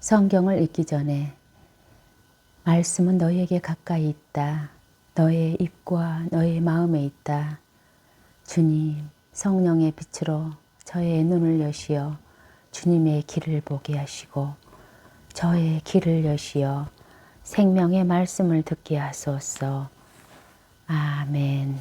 성경을 읽기 전에 말씀은 너희에게 가까이 있다. 너의 입과 너의 마음에 있다. 주님, 성령의 빛으로 저의 눈을 여시어 주님의 길을 보게 하시고 저의 길을 여시어 생명의 말씀을 듣게 하소서. 아멘.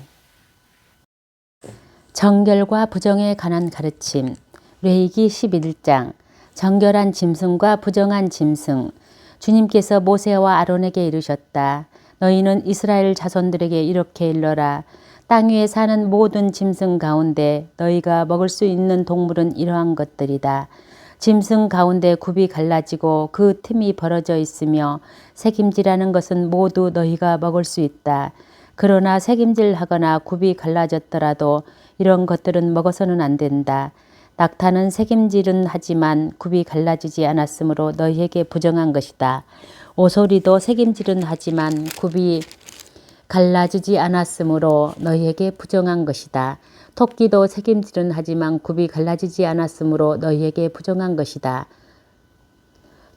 정결과 부정에 관한 가르침. 레위기 11장. 정결한 짐승과 부정한 짐승. 주님께서 모세와 아론에게 이르셨다. 너희는 이스라엘 자손들에게 이렇게 일러라. 땅 위에 사는 모든 짐승 가운데 너희가 먹을 수 있는 동물은 이러한 것들이다. 짐승 가운데 굽이 갈라지고 그 틈이 벌어져 있으며 새김질하는 것은 모두 너희가 먹을 수 있다. 그러나 새김질하거나 굽이 갈라졌더라도 이런 것들은 먹어서는 안 된다. 낙타는 새김질은 하지만 굽이 갈라지지 않았으므로 너희에게 부정한 것이다. 오소리도 새김질은 하지만 굽이 갈라지지 않았으므로 너희에게 부정한 것이다. 토끼도 새김질은 하지만 굽이 갈라지지 않았으므로 너희에게 부정한 것이다.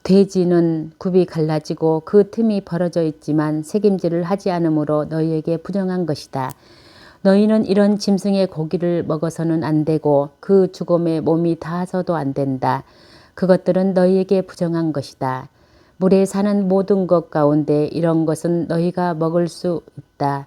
돼지는 굽이 갈라지고 그 틈이 벌어져 있지만 새김질을 하지 않으므로 너희에게 부정한 것이다. 너희는 이런 짐승의 고기를 먹어서는 안 되고 그 죽음에 몸이 닿아서도 안 된다. 그것들은 너희에게 부정한 것이다. 물에 사는 모든 것 가운데 이런 것은 너희가 먹을 수 있다.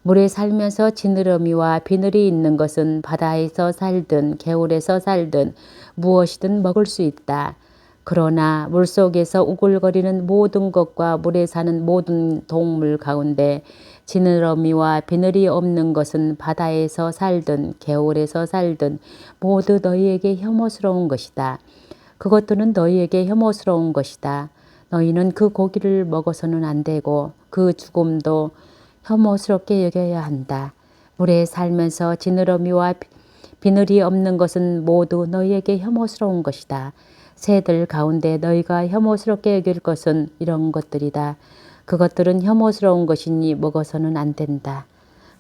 물에 살면서 지느러미와 비늘이 있는 것은 바다에서 살든 개울에서 살든 무엇이든 먹을 수 있다. 그러나 물속에서 우글거리는 모든 것과 물에 사는 모든 동물 가운데 지느러미와 비늘이 없는 것은 바다에서 살든 개울에서 살든 모두 너희에게 혐오스러운 것이다. 그것들은 너희에게 혐오스러운 것이다. 너희는 그 고기를 먹어서는 안 되고 그 죽음도 혐오스럽게 여겨야 한다. 물에 살면서 지느러미와 비늘이 없는 것은 모두 너희에게 혐오스러운 것이다. 새들 가운데 너희가 혐오스럽게 여길 것은 이런 것들이다. 그것들은 혐오스러운 것이니 먹어서는 안 된다.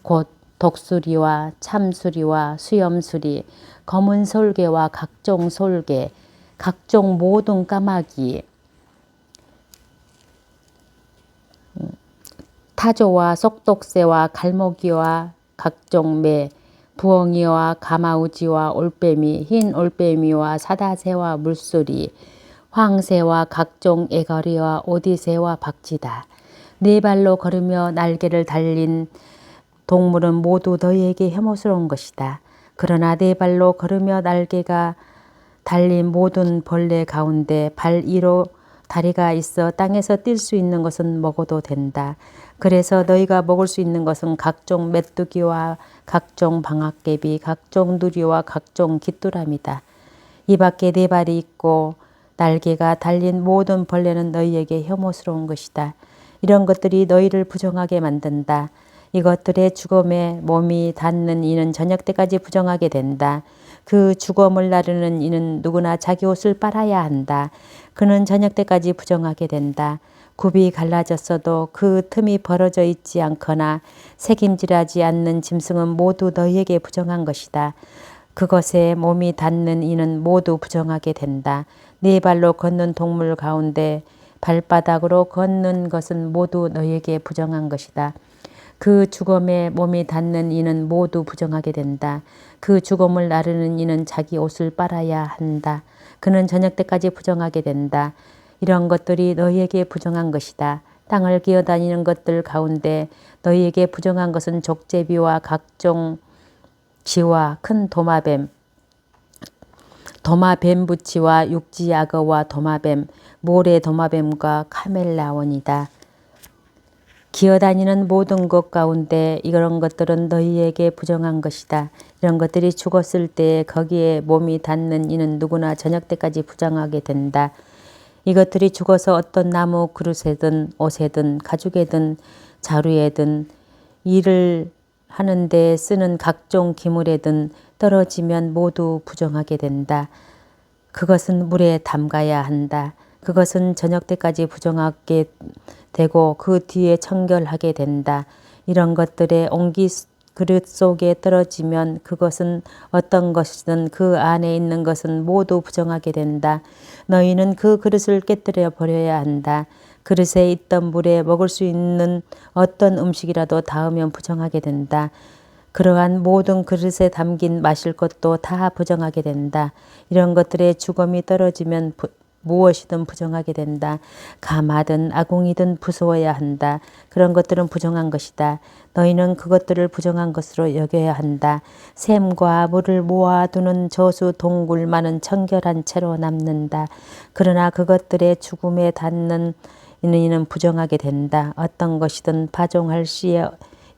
곧 독수리와 참수리와 수염수리, 검은 솔개와 각종 솔개, 각종 모든 까마귀, 타조와 속독새와 갈모기와 각종 매, 부엉이와 가마우지와 올빼미, 흰 올빼미와 사다새와 물소리, 황새와 각종 애거리와 오디새와 박쥐다. 네 발로 걸으며 날개를 달린 동물은 모두 너희에게 혐오스러운 것이다. 그러나 네 발로 걸으며 날개가 달린 모든 벌레 가운데 발 위로 다리가 있어 땅에서 뛸 수 있는 것은 먹어도 된다. 그래서 너희가 먹을 수 있는 것은 각종 메뚜기와 각종 방앗개비, 각종 누리와 각종 귀뚜라미다. 이 밖에 네 발이 있고 날개가 달린 모든 벌레는 너희에게 혐오스러운 것이다. 이런 것들이 너희를 부정하게 만든다. 이것들의 죽음에 몸이 닿는 이는 저녁 때까지 부정하게 된다. 그 죽음을 나르는 이는 누구나 자기 옷을 빨아야 한다. 그는 저녁 때까지 부정하게 된다. 굽이 갈라졌어도 그 틈이 벌어져 있지 않거나 새김질하지 않는 짐승은 모두 너희에게 부정한 것이다. 그것에 몸이 닿는 이는 모두 부정하게 된다. 네 발로 걷는 동물 가운데 발바닥으로 걷는 것은 모두 너희에게 부정한 것이다. 그 죽음에 몸이 닿는 이는 모두 부정하게 된다. 그 죽음을 나르는 이는 자기 옷을 빨아야 한다. 그는 저녁 때까지 부정하게 된다. 이런 것들이 너희에게 부정한 것이다. 땅을 기어다니는 것들 가운데 너희에게 부정한 것은 족제비와 각종 쥐와 큰 도마뱀, 도마뱀부치와 육지악어와 도마뱀, 모래 도마뱀과 카멜라원이다. 기어다니는 모든 것 가운데 이런 것들은 너희에게 부정한 것이다. 이런 것들이 죽었을 때 거기에 몸이 닿는 이는 누구나 저녁 때까지 부정하게 된다. 이것들이 죽어서 어떤 나무 그릇에든 옷에든 가죽에든 자루에든 일을 하는데 쓰는 각종 기물에든 떨어지면 모두 부정하게 된다. 그것은 물에 담가야 한다. 그것은 저녁 때까지 부정하게 되고 그 뒤에 청결하게 된다. 이런 것들의 옹기 그릇 속에 떨어지면 그것은 어떤 것이든 그 안에 있는 것은 모두 부정하게 된다. 너희는 그 그릇을 깨뜨려 버려야 한다. 그릇에 있던 물에 먹을 수 있는 어떤 음식이라도 닿으면 부정하게 된다. 그러한 모든 그릇에 담긴 마실 것도 다 부정하게 된다. 이런 것들에 주검이 떨어지면 무엇이든 부정하게 된다. 가마든 아궁이든 부수어야 한다. 그런 것들은 부정한 것이다. 너희는 그것들을 부정한 것으로 여겨야 한다. 샘과 물을 모아두는 저수 동굴만은 청결한 채로 남는다. 그러나 그것들의 죽음에 닿는 이는 부정하게 된다. 어떤 것이든 파종할 시에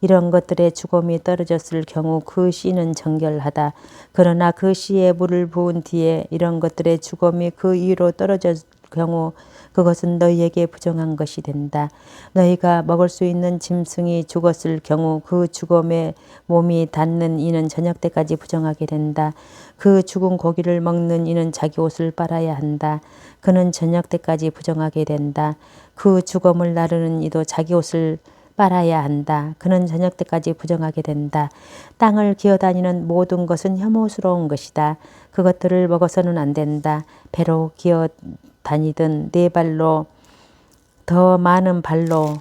이런 것들의 죽음이 떨어졌을 경우 그 씨는 정결하다. 그러나 그 씨에 물을 부은 뒤에 이런 것들의 죽음이 그 위로 떨어졌을 경우 그것은 너희에게 부정한 것이 된다. 너희가 먹을 수 있는 짐승이 죽었을 경우 그 죽음에 몸이 닿는 이는 저녁 때까지 부정하게 된다. 그 죽은 고기를 먹는 이는 자기 옷을 빨아야 한다. 그는 저녁 때까지 부정하게 된다. 그 죽음을 나르는 이도 자기 옷을 빨아야 한다. 그는 저녁 때까지 부정하게 된다. 땅을 기어다니는 모든 것은 혐오스러운 것이다. 그것들을 먹어서는 안 된다. 배로 기어다니든 네 발로 더 많은 발로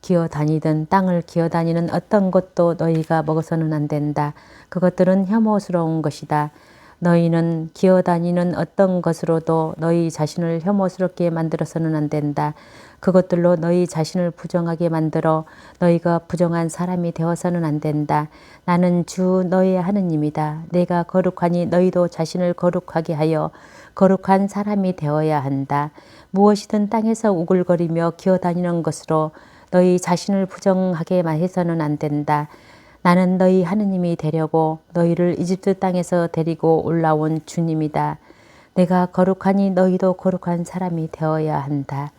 기어다니든 땅을 기어다니는 어떤 것도 너희가 먹어서는 안 된다. 그것들은 혐오스러운 것이다. 너희는 기어다니는 어떤 것으로도 너희 자신을 혐오스럽게 만들어서는 안 된다. 그것들로 너희 자신을 부정하게 만들어 너희가 부정한 사람이 되어서는 안 된다. 나는 주 너희의 하느님이다. 내가 거룩하니 너희도 자신을 거룩하게 하여 거룩한 사람이 되어야 한다. 무엇이든 땅에서 우글거리며 기어다니는 것으로 너희 자신을 부정하게 해서는 안 된다. 나는 너희 하느님이 되려고 너희를 이집트 땅에서 데리고 올라온 주님이다. 내가 거룩하니 너희도 거룩한 사람이 되어야 한다.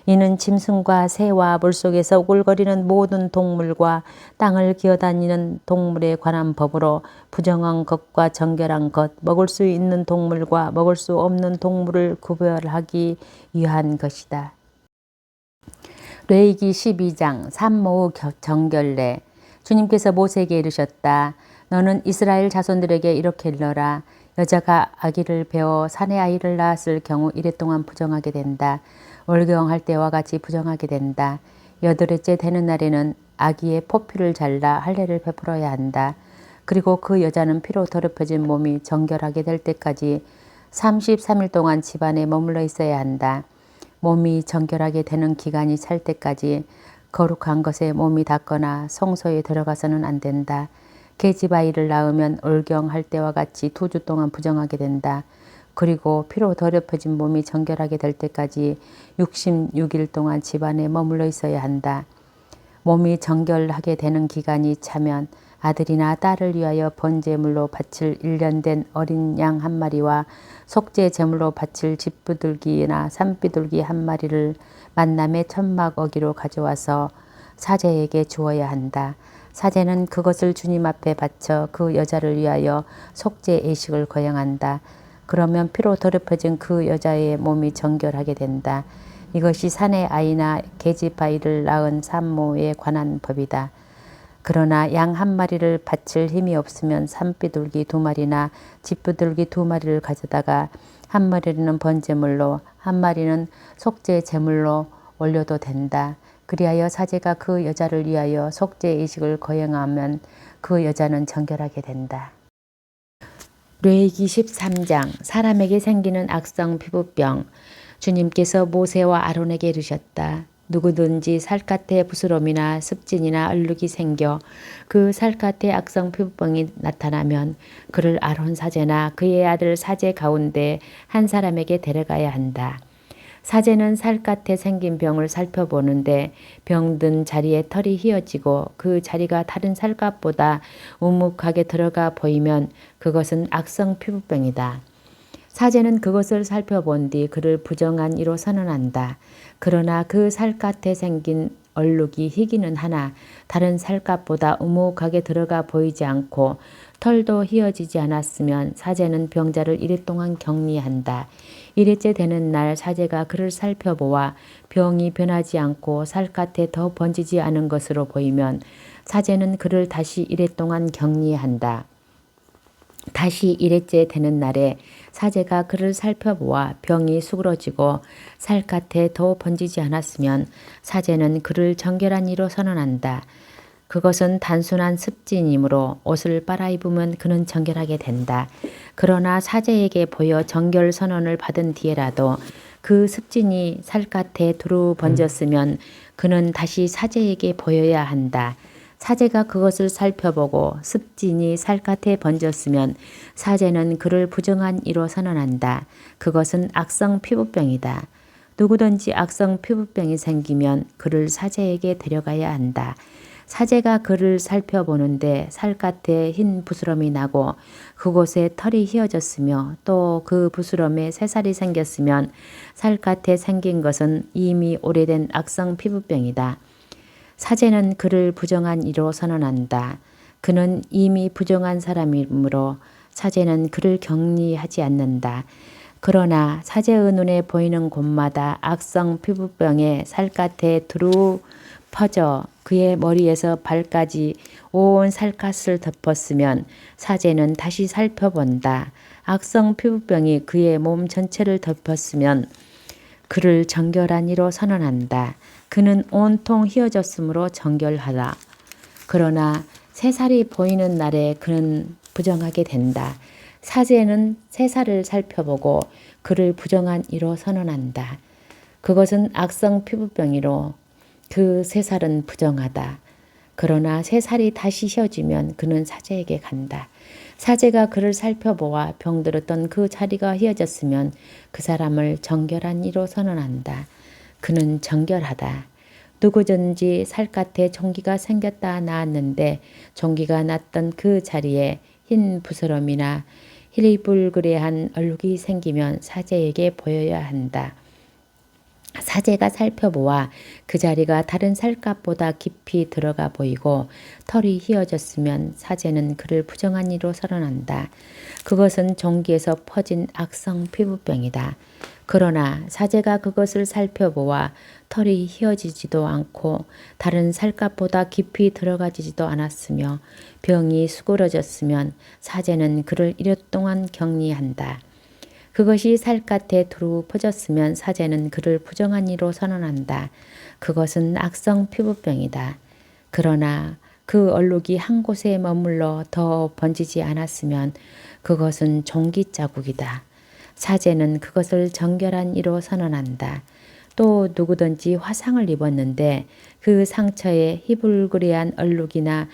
이는 짐승과 새와 물속에서 우글거리는 모든 동물과 땅을 기어다니는 동물에 관한 법으로 부정한 것과 정결한 것, 먹을 수 있는 동물과 먹을 수 없는 동물을 구별하기 위한 것이다. 레위기 12장 산모의 정결례. 주님께서 모세에게 이르셨다. 너는 이스라엘 자손들에게 이렇게 일러라. 여자가 아기를 베어 사내 아이를 낳았을 경우 이래 동안 부정하게 된다. 월경할 때와 같이 부정하게 된다. 여덟째 되는 날에는 아기의 포피를 잘라 할례를 베풀어야 한다. 그리고 그 여자는 피로 더럽혀진 몸이 정결하게 될 때까지 33일 동안 집안에 머물러 있어야 한다. 몸이 정결하게 되는 기간이 찰 때까지 거룩한 것에 몸이 닿거나 성소에 들어가서는 안 된다. 계집아이를 낳으면 올경할 때와 같이 2주 동안 부정하게 된다. 그리고 피로 더럽혀진 몸이 정결하게 될 때까지 66일 동안 집안에 머물러 있어야 한다. 몸이 정결하게 되는 기간이 차면 아들이나 딸을 위하여 번제물로 바칠 1년 된 어린 양 한 마리와 속죄 제물로 바칠 집비둘기나 산비둘기 한 마리를 만남의 천막 어기로 가져와서 사제에게 주어야 한다. 사제는 그것을 주님 앞에 바쳐 그 여자를 위하여 속죄 예식을 거행한다. 그러면 피로 더럽혀진 그 여자의 몸이 정결하게 된다. 이것이 사내 아이나 계집 아이를 낳은 산모에 관한 법이다. 그러나 양 한 마리를 바칠 힘이 없으면 산비둘기 2마리나 집비둘기 2마리를 가져다가 한 마리는 번제물로 한 마리는 속죄 제물로 올려도 된다. 그리하여 사제가 그 여자를 위하여 속죄 예식을 거행하면 그 여자는 정결하게 된다. 레위기 13장 사람에게 생기는 악성 피부병. 주님께서 모세와 아론에게 이르셨다. 누구든지 살갗에 부스럼이나 습진이나 얼룩이 생겨 그 살갗에 악성 피부병이 나타나면 그를 아론 사제나 그의 아들 사제 가운데 한 사람에게 데려가야 한다. 사제는 살갗에 생긴 병을 살펴보는데 병든 자리에 털이 휘어지고 그 자리가 다른 살갗보다 우묵하게 들어가 보이면 그것은 악성 피부병이다. 사제는 그것을 살펴본 뒤 그를 부정한 이로 선언한다. 그러나 그 살갗에 생긴 얼룩이 희기는 하나 다른 살갗보다 우묵하게 들어가 보이지 않고 털도 휘어지지 않았으면 사제는 병자를 이래 동안 격리한다. 이래째 되는 날 사제가 그를 살펴보아 병이 변하지 않고 살갗에 더 번지지 않은 것으로 보이면 사제는 그를 다시 이랫동안 격리한다. 다시 일회째 되는 날에 사제가 그를 살펴보아 병이 수그러지고 살갗에 더 번지지 않았으면 사제는 그를 정결한 이로 선언한다. 그것은 단순한 습진이므로 옷을 빨아입으면 그는 정결하게 된다. 그러나 사제에게 보여 정결 선언을 받은 뒤에라도 그 습진이 살갗에 두루 번졌으면 그는 다시 사제에게 보여야 한다. 사제가 그것을 살펴보고 습진이 살갗에 번졌으면 사제는 그를 부정한 이로 선언한다. 그것은 악성 피부병이다. 누구든지 악성 피부병이 생기면 그를 사제에게 데려가야 한다. 사제가 그를 살펴보는데 살갗에 흰 부스럼이 나고 그곳에 털이 휘어졌으며 또 그 부스럼에 새살이 생겼으면 살갗에 생긴 것은 이미 오래된 악성 피부병이다. 사제는 그를 부정한 이로 선언한다. 그는 이미 부정한 사람이므로 사제는 그를 격리하지 않는다. 그러나 사제의 눈에 보이는 곳마다 악성 피부병에 살갗에 두루 퍼져 그의 머리에서 발까지 온 살갗을 덮었으면 사제는 다시 살펴본다. 악성 피부병이 그의 몸 전체를 덮었으면 그를 정결한 이로 선언한다. 그는 온통 휘어졌으므로 정결하다. 그러나 새살이 보이는 날에 그는 부정하게 된다. 사제는 새살을 살펴보고 그를 부정한 이로 선언한다. 그것은 악성 피부병이로 그 새살은 부정하다. 그러나 새살이 다시 휘어지면 그는 사제에게 간다. 사제가 그를 살펴보아 병들었던 그 자리가 휘어졌으면 그 사람을 정결한 이로 선언한다. 그는 정결하다. 누구든지 살갗에 종기가 생겼다 나았는데 종기가 났던 그 자리에 흰 부스럼이나 희리불그레한 얼룩이 생기면 사제에게 보여야 한다. 사제가 살펴보아 그 자리가 다른 살갗보다 깊이 들어가 보이고 털이 휘어졌으면 사제는 그를 부정한 이로 선언한다. 그것은 종기에서 퍼진 악성 피부병이다. 그러나 사제가 그것을 살펴보아 털이 휘어지지도 않고 다른 살갗보다 깊이 들어가지도 않았으며 병이 수그러졌으면 사제는 그를 이랫동안 격리한다. 그것이 살갗에 두루 퍼졌으면 사제는 그를 부정한 이로 선언한다. 그것은 악성 피부병이다. 그러나 그 얼룩이 한 곳에 머물러 더 번지지 않았으면 그것은 종기 자국이다. 사제는 그것을 정결한 이로 선언한다. 또 누구든지 화상을 입었는데 그 상처에 희불그레한 얼룩이나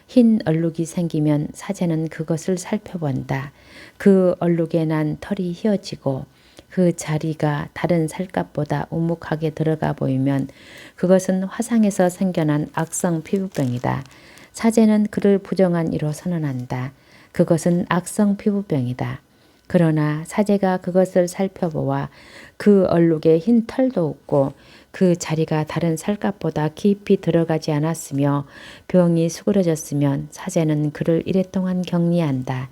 흰 얼룩이 생기면 사제는 그것을 살펴본다. 그 얼룩에 난 털이 휘어지고 그 자리가 다른 살갗보다 우묵하게 들어가 보이면 그것은 화상에서 생겨난 악성 피부병이다. 사제는 그를 부정한 이로 선언한다. 그것은 악성 피부병이다. 그러나 사제가 그것을 살펴보아 그 얼룩에 흰 털도 없고 그 자리가 다른 살갗보다 깊이 들어가지 않았으며 병이 수그러졌으면 사제는 그를 이랫동안 격리한다.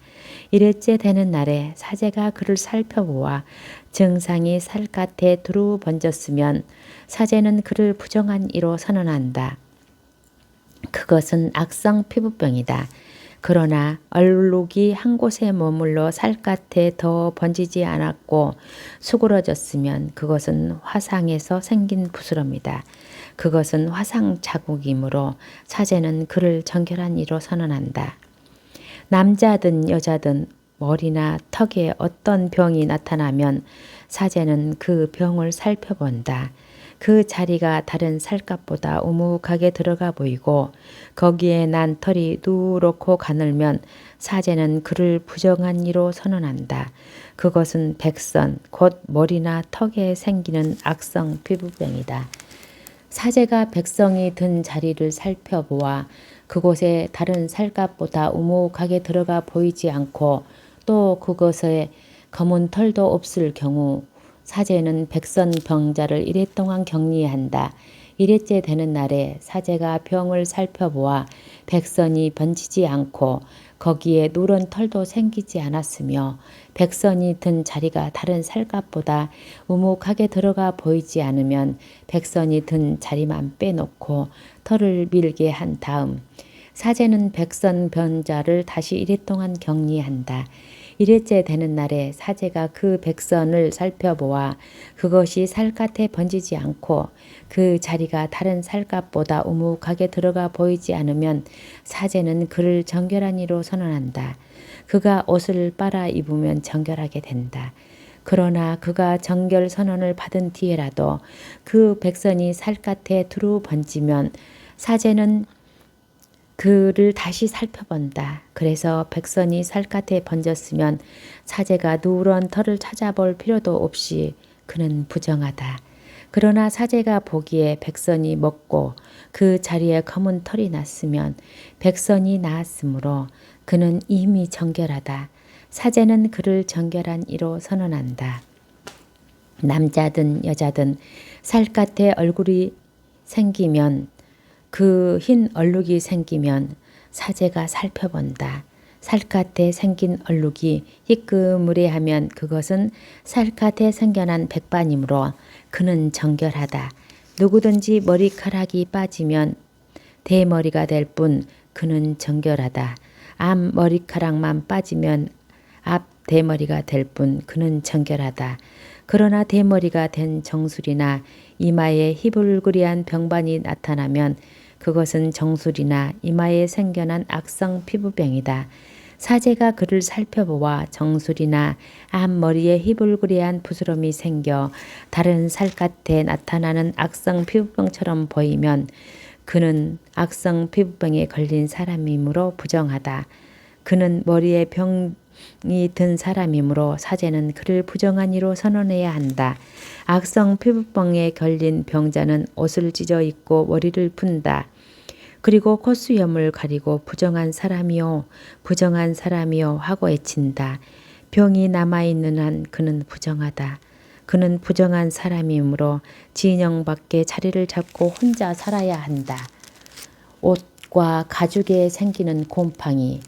일회째 되는 날에 사제가 그를 살펴보아 증상이 살갗에 두루 번졌으면 사제는 그를 부정한 이로 선언한다. 그것은 악성 피부병이다. 그러나 얼룩이 한 곳에 머물러 살갗에 더 번지지 않았고 수그러졌으면 그것은 화상에서 생긴 부스럼이다. 그것은 화상 자국이므로 사제는 그를 정결한 이로 선언한다. 남자든 여자든 머리나 턱에 어떤 병이 나타나면 사제는 그 병을 살펴본다. 그 자리가 다른 살갗보다 우묵하게 들어가 보이고 거기에 난 털이 누렇고 가늘면 사제는 그를 부정한 이로 선언한다. 그것은 백선, 곧 머리나 턱에 생기는 악성 피부병이다. 사제가 백성이 든 자리를 살펴보아 그곳에 다른 살갗보다 우묵하게 들어가 보이지 않고 또 그곳에 검은 털도 없을 경우 사제는 백선 병자를 이랫동안 격리한다. 일회째 되는 날에 사제가 병을 살펴보아 백선이 번지지 않고 거기에 누런 털도 생기지 않았으며 백선이 든 자리가 다른 살갗보다 우묵하게 들어가 보이지 않으면 백선이 든 자리만 빼놓고 털을 밀게 한 다음 사제는 백선 변자를 다시 이래 동안 격리한다. 일회째 되는 날에 사제가 그 백선을 살펴보아 그것이 살갗에 번지지 않고 그 자리가 다른 살갗보다 우묵하게 들어가 보이지 않으면 사제는 그를 정결한 이로 선언한다. 그가 옷을 빨아 입으면 정결하게 된다. 그러나 그가 정결 선언을 받은 뒤에라도 그 백선이 살갗에 두루 번지면 사제는 그를 다시 살펴본다. 그래서 백선이 살갗에 번졌으면 사제가 누런 털을 찾아볼 필요도 없이 그는 부정하다. 그러나 사제가 보기에 백선이 먹고 그 자리에 검은 털이 났으면 백선이 나았으므로 그는 이미 정결하다. 사제는 그를 정결한 이로 선언한다. 남자든 여자든 살갗에 얼굴이 생기면 그 흰 얼룩이 생기면 사제가 살펴본다. 살갗에 생긴 얼룩이 희끄무레하면 그것은 살갗에 생겨난 백반이므로 그는 정결하다. 누구든지 머리카락이 빠지면 대머리가 될 뿐 그는 정결하다. 앞 머리카락만 빠지면 앞 대머리가 될 뿐 그는 정결하다. 그러나 대머리가 된 정술이나 이마에 희불그리한 병반이 나타나면 그것은 정술이나 이마에 생겨난 악성 피부병이다. 사제가 그를 살펴보아 정술이나 앞머리에 희불그레한 부스럼이 생겨 다른 살갗에 나타나는 악성 피부병처럼 보이면 그는 악성 피부병에 걸린 사람이므로 부정하다. 그는 머리에 병이 든 사람이므로 사제는 그를 부정한 이로 선언해야 한다. 악성 피부병에 걸린 병자는 옷을 찢어 입고 머리를 푼다. 그리고 콧수염을 가리고 부정한 사람이요 부정한 사람이요 하고 외친다. 병이 남아있는 한 그는 부정하다. 그는 부정한 사람이므로 진영 밖에 자리를 잡고 혼자 살아야 한다. 옷과 가죽에 생기는 곰팡이,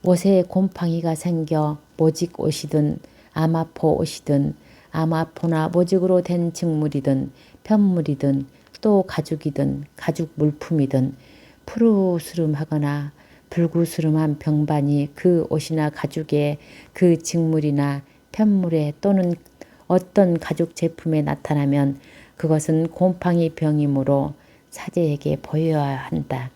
옷에 곰팡이가 생겨 모직 옷이든 아마포 옷이든 아마포나 모직으로 된 직물이든 편물이든 또 가죽이든 가죽 물품이든 푸르스름하거나 불구스름한 병반이 그 옷이나 가죽에 그 직물이나 편물에 또는 어떤 가죽 제품에 나타나면 그것은 곰팡이 병이므로 사제에게 보여야 한다.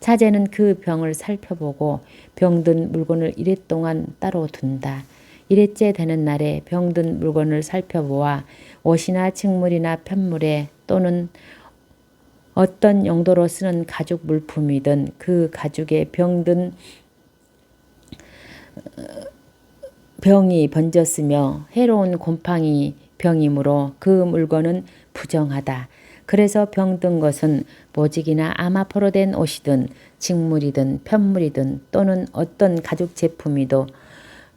사제는 그 병을 살펴보고 병든 물건을 이랫동안 따로 둔다. 이래째 되는 날에 병든 물건을 살펴보아 옷이나 직물이나 편물에 또는 어떤 용도로 쓰는 가죽 물품이든 그 가죽에 병든 병이 번졌으며 해로운 곰팡이 병이므로 그 물건은 부정하다. 그래서 병든 것은 모직이나 아마포로 된 옷이든 직물이든 편물이든 또는 어떤 가죽 제품이도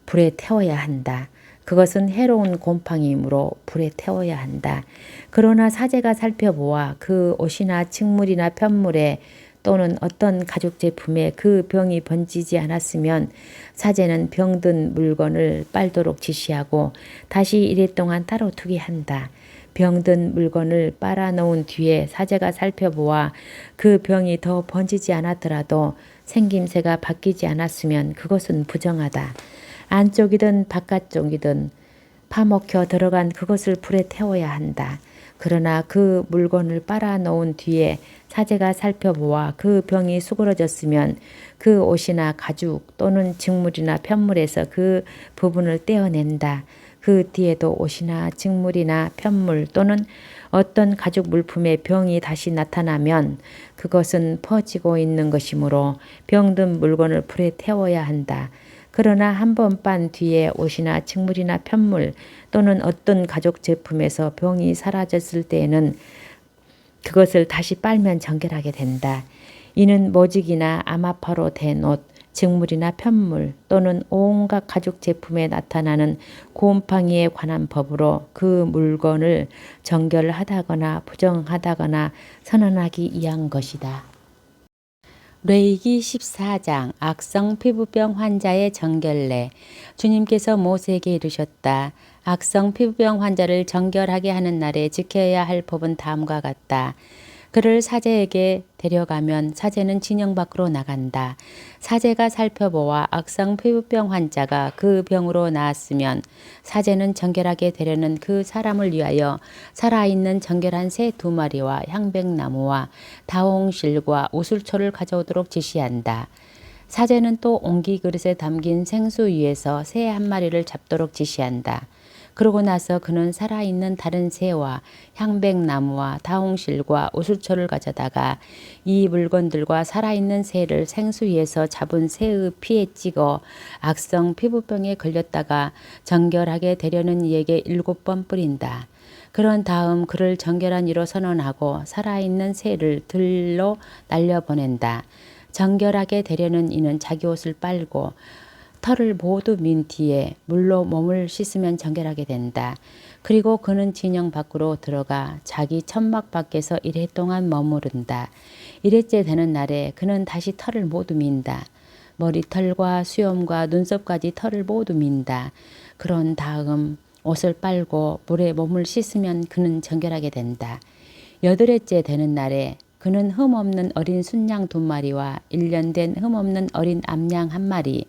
불에 태워야 한다. 그것은 해로운 곰팡이이므로 불에 태워야 한다. 그러나 사제가 살펴보아 그 옷이나 직물이나 편물에 또는 어떤 가죽 제품에 그 병이 번지지 않았으면 사제는 병든 물건을 빨도록 지시하고 다시 이랫동안 따로 두게 한다. 병든 물건을 빨아놓은 뒤에 사제가 살펴보아 그 병이 더 번지지 않았더라도 생김새가 바뀌지 않았으면 그것은 부정하다. 안쪽이든 바깥쪽이든 파먹혀 들어간 그것을 불에 태워야 한다. 그러나 그 물건을 빨아놓은 뒤에 사제가 살펴보아 그 병이 수그러졌으면 그 옷이나 가죽 또는 직물이나 편물에서 그 부분을 떼어낸다. 그 뒤에도 옷이나 직물이나 편물 또는 어떤 가죽 물품의 병이 다시 나타나면 그것은 퍼지고 있는 것이므로 병든 물건을 불에 태워야 한다. 그러나 한 번 빤 뒤에 옷이나 직물이나 편물 또는 어떤 가죽 제품에서 병이 사라졌을 때에는 그것을 다시 빨면 정결하게 된다. 이는 모직이나 아마파로 된 옷, 직물이나 편물 또는 온갖 가죽 제품에 나타나는 곰팡이에 관한 법으로 그 물건을 정결하다거나 부정하다거나 선언하기 위한 것이다. 레위기 14장 악성 피부병 환자의 정결례. 주님께서 모세에게 이르셨다. 악성 피부병 환자를 정결하게 하는 날에 지켜야 할 법은 다음과 같다. 그를 사제에게 데려가면 사제는 진영 밖으로 나간다. 사제가 살펴보아 악성 피부병 환자가 그 병으로 나았으면 사제는 정결하게 되려는 그 사람을 위하여 살아있는 정결한 새 2마리와 향백나무와 다홍실과 우슬초를 가져오도록 지시한다. 사제는 또 옹기 그릇에 담긴 생수 위에서 새 1마리를 잡도록 지시한다. 그러고 나서 그는 살아있는 다른 새와 향백나무와 다홍실과 우슬초를 가져다가 이 물건들과 살아있는 새를 생수 위에서 잡은 새의 피에 찍어 악성 피부병에 걸렸다가 정결하게 되려는 이에게 7번 뿌린다. 그런 다음 그를 정결한 이로 선언하고 살아있는 새를 들로 날려보낸다. 정결하게 되려는 이는 자기 옷을 빨고 털을 모두 민 뒤에 물로 몸을 씻으면 정결하게 된다. 그리고 그는 진영 밖으로 들어가 자기 천막 밖에서 1회 동안 머무른다. 1회째 되는 날에 그는 다시 털을 모두 민다. 머리털과 수염과 눈썹까지 털을 모두 민다. 그런 다음 옷을 빨고 물에 몸을 씻으면 그는 정결하게 된다. 8회째 되는 날에 그는 흠없는 어린 순양 2마리와 1년 된 흠없는 어린 암양 1마리,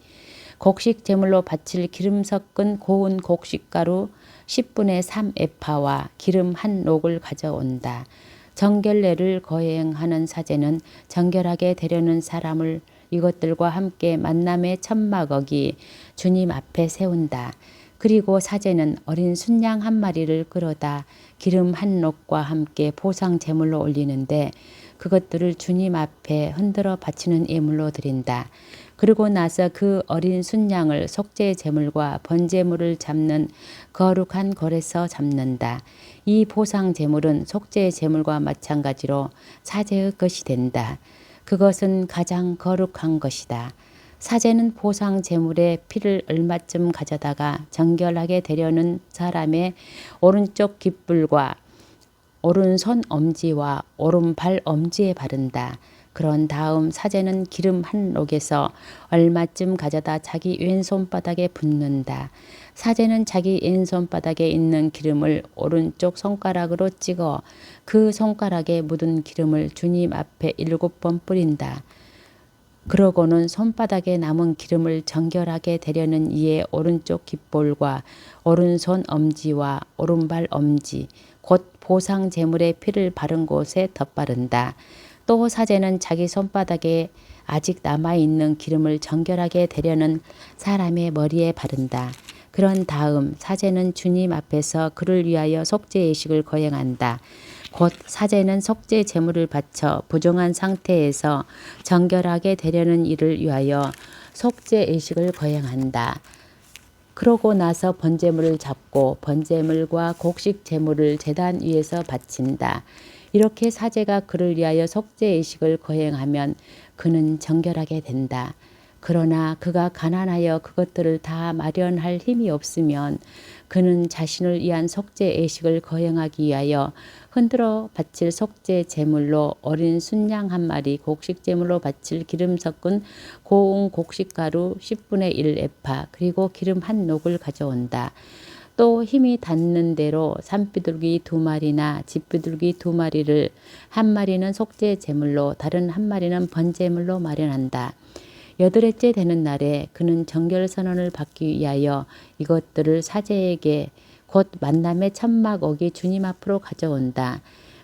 곡식 제물로 바칠 기름 섞은 고운 곡식가루 10분의 3 에파와 기름 1녹을 가져온다. 정결례를 거행하는 사제는 정결하게 되려는 사람을 이것들과 함께 만남의 천막어기 주님 앞에 세운다. 그리고 사제는 어린 순양 1마리를 끌어다 기름 1녹과 함께 보상 제물로 올리는데 그것들을 주님 앞에 흔들어 바치는 예물로 드린다. 그리고 나서 그 어린 순양을 속죄 제물과 번제물을 잡는 거룩한 골에서 잡는다. 이 보상 제물은 속죄 제물과 마찬가지로 사제의 것이 된다. 그것은 가장 거룩한 것이다. 사제는 보상 제물의 피를 얼마쯤 가져다가 정결하게 되려는 사람의 오른쪽 깃불과 오른손 엄지와 오른발 엄지에 바른다. 그런 다음 사제는 기름 1녹에서 얼마쯤 가져다 자기 왼손바닥에 붓는다. 사제는 자기 왼손바닥에 있는 기름을 오른쪽 손가락으로 찍어 그 손가락에 묻은 기름을 주님 앞에 7번 뿌린다. 그러고는 손바닥에 남은 기름을 정결하게 되려는 이의 오른쪽 깃볼과 오른손 엄지와 오른발 엄지, 곧 보상 제물의 피를 바른 곳에 덧바른다. 또 사제는 자기 손바닥에 아직 남아있는 기름을 정결하게 되려는 사람의 머리에 바른다. 그런 다음 사제는 주님 앞에서 그를 위하여 속죄 예식을 거행한다. 곧 사제는 속죄 제물을 바쳐 부정한 상태에서 정결하게 되려는 이를 위하여 속죄 예식을 거행한다. 그러고 나서 번제물을 잡고 번제물과 곡식 제물을 제단 위에서 바친다. 이렇게 사제가 그를 위하여 속죄 예식을 거행하면 그는 정결하게 된다. 그러나 그가 가난하여 그것들을 다 마련할 힘이 없으면 그는 자신을 위한 속죄 예식을 거행하기 위하여 흔들어 바칠 속죄 제물로 어린 순양 1마리, 곡식 제물로 바칠 기름 섞은 고운 곡식가루 10분의 1 에파, 그리고 기름 1녹을 가져온다. 또 힘이 닿는 대로 산비둘기 2마리나 집비둘기 2마리를 1마리는 속죄 제물로 다른 1마리는 번제물로 마련한다. 8회째 되는 날에 그는 정결 선언을 받기 위하여 이것들을 사제에게 곧 만남의 천막 어기 주님 앞으로 가져온다.